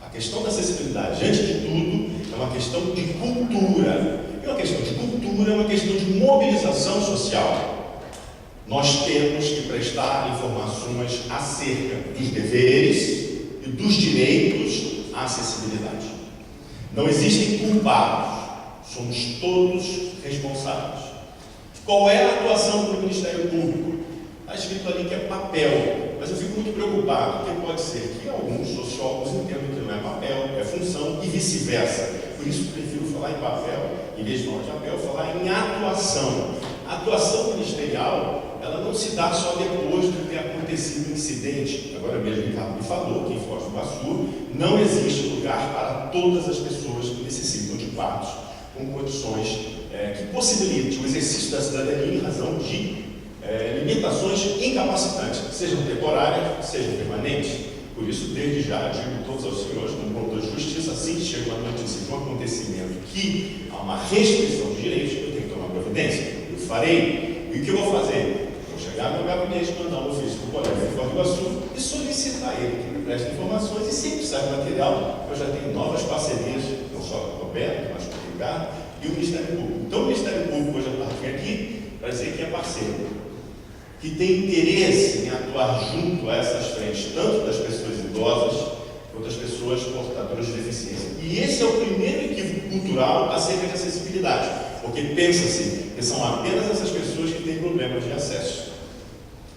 E: A questão da acessibilidade, antes de tudo, é uma questão de cultura. E uma questão de cultura é uma questão de mobilização social. Nós temos que prestar informações acerca dos deveres e dos direitos à acessibilidade. Não existem culpados, somos todos responsáveis. Qual é a atuação do Ministério Público? Está escrito ali que é papel, mas eu fico muito preocupado, porque pode ser que alguns sociólogos entendam que não é papel, é função e vice-versa. Por isso, prefiro falar em papel, em vez de falar de papel, falar em atuação. A atuação ministerial, ela não se dá só depois de ter acontecido um incidente. Agora mesmo o Ricardo me falou que em Foz do Iguaçu não existe lugar para todas as pessoas que necessitam de quartos com condições que possibilitem o exercício da cidadania em razão de limitações incapacitantes, sejam temporárias, sejam permanentes. Por isso, desde já, digo a todos os senhores, como promotor de justiça, assim que chega uma notícia de um acontecimento que há uma restrição de direitos, eu tenho que tomar providência. Eu farei. E o que eu vou fazer? Vou chegar no meu gabinete, mandar um ofício para o colega de Foz do Iguaçu e solicitar ele que me preste informações, e sempre que sai material, eu já tenho novas parcerias, não só com o Roberto, mas com o Ricardo e o Ministério Público. Então, o Ministério Público hoje está aqui para dizer que é parceiro, que tem interesse em atuar junto a essas frentes, tanto das pessoas idosas quanto das pessoas portadoras de deficiência. E esse é o primeiro equívoco cultural acerca de acessibilidade, porque pensa-se que são apenas essas pessoas que têm problemas de acesso.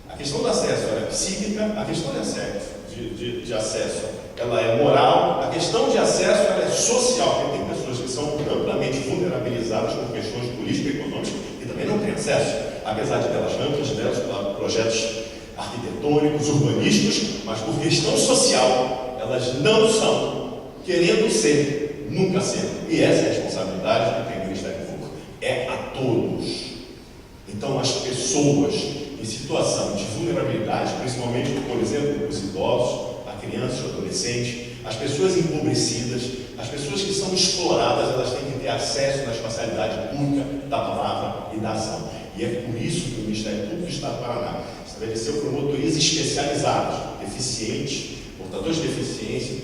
E: A questão do acesso é psíquica, a questão de acesso ela é moral, a questão de acesso ela é social, porque tem pessoas que são amplamente vulnerabilizadas por questões políticas e econômicas e também não têm acesso, apesar de delas amplas, delas para projetos arquitetônicos, urbanísticos, mas por questão social, elas não são, querendo ser, nunca sendo. E essa é a responsabilidade que tem o Ministério Público, é a todos. Então, as pessoas em situação de vulnerabilidade, principalmente, por exemplo, os idosos, a criança e o adolescente, as pessoas empobrecidas, as pessoas que são exploradas, elas têm que ter acesso na espacialidade pública da palavra e da ação. E é por isso que o Ministério Público do Estado do Paraná estabeleceu promotorias especializadas, deficientes, portadores de deficiência,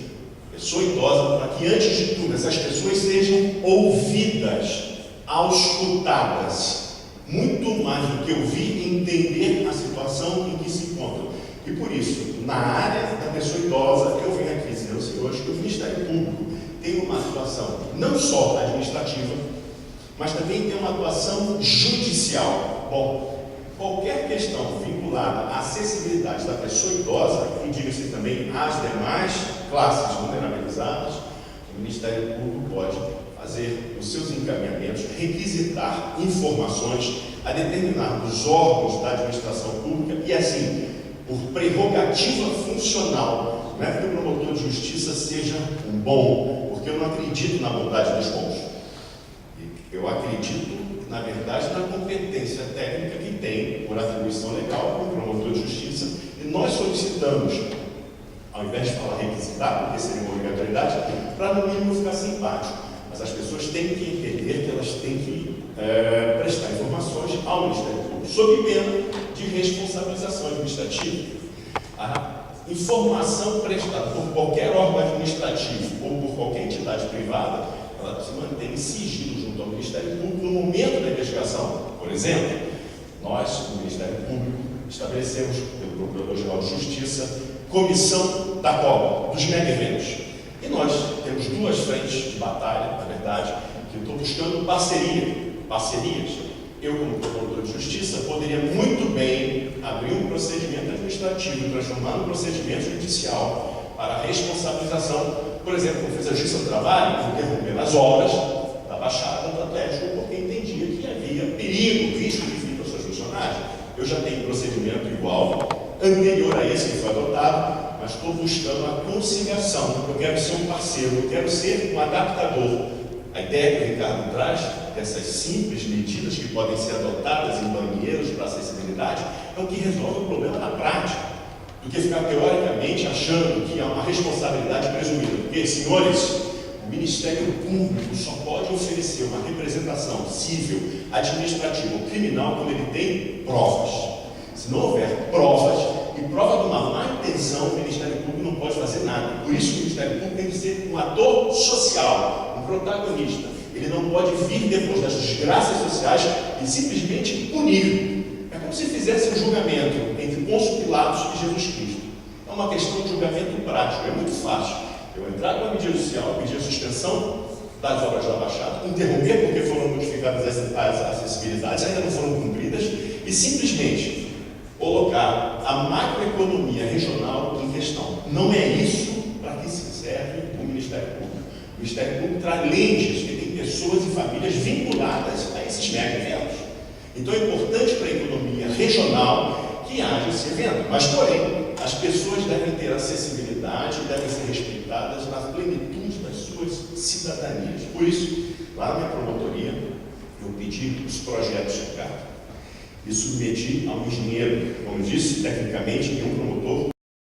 E: pessoa idosa, para que, antes de tudo, essas pessoas sejam ouvidas, auscultadas, muito mais do que ouvir, entender a situação em que se encontram. E por isso, na área da pessoa idosa, eu venho aqui dizer aos senhores que o Ministério Público tem uma atuação não só administrativa, mas também tem uma atuação judicial. Bom, qualquer questão vinculada à acessibilidade da pessoa idosa, e diga-se também às demais classes vulnerabilizadas, o Ministério Público pode fazer os seus encaminhamentos, requisitar informações a determinados órgãos da administração pública e, assim, por prerrogativa funcional, não é que o promotor de justiça seja um bom, porque eu não acredito na bondade dos bons. Eu acredito, na verdade, na competência técnica que tem, por atribuição legal, como promotor de justiça, e nós solicitamos ao invés de falar requisitar, porque seria uma obrigatoriedade, para no mínimo ficar simpático. Mas as pessoas têm que entender que elas têm que prestar informações ao Ministério Público, sob pena de responsabilização administrativa. A informação prestada por qualquer órgão administrativo ou por qualquer entidade privada, ela se mantém em sigilo junto ao Ministério Público no momento da investigação. Por exemplo, nós, no Ministério Público, estabelecemos, pelo Procurador-Geral de Justiça, comissão da COBA, dos mega eventos. E nós temos duas frentes de batalha, na verdade, que eu estou buscando parcerias. Eu, como Procurador de Justiça, poderia muito bem abrir um procedimento administrativo e transformar num procedimento judicial para a responsabilização, por exemplo, como fez a Justiça do Trabalho, interrompendo as obras da Baixada do Atlético, porque entendia que havia perigo, risco de vida aos seus funcionários. Eu já tenho um procedimento igual, anterior a esse que foi adotado, mas estou buscando a conciliação. Eu quero ser um parceiro, eu quero ser um adaptador. A ideia que o Ricardo traz, dessas simples medidas que podem ser adotadas em banheiros para acessibilidade, é o que resolve o problema na prática, do que ficar teoricamente achando que há uma responsabilidade presumida. Porque, senhores, o Ministério Público só pode oferecer uma representação civil, administrativa ou criminal quando ele tem provas. Se não houver provas, e prova de uma má intenção, o Ministério Público não pode fazer nada. Por isso, o Ministério Público tem que ser um ator social, um protagonista. Ele não pode vir depois das desgraças sociais e simplesmente punir. É como se fizesse um julgamento entre Pôncio Pilatos e Jesus Cristo. É uma questão de julgamento prático, é muito fácil. Eu entrar com a medida judicial, pedir a suspensão das obras da Baixada, interromper porque foram modificadas as acessibilidades, ainda não foram cumpridas, e simplesmente colocar a macroeconomia regional em questão. Não é isso para que se serve o Ministério Público. O Ministério Público traz lentes que tem pessoas e famílias vinculadas a esses mega eventos. Então é importante para a economia regional que haja esse evento, mas porém as pessoas devem ter acessibilidade e devem ser respeitadas na plenitude das suas cidadanias. Por isso, lá na minha promotoria, eu pedi os projetos de carta e submeti a um engenheiro, como disse, tecnicamente, e um promotor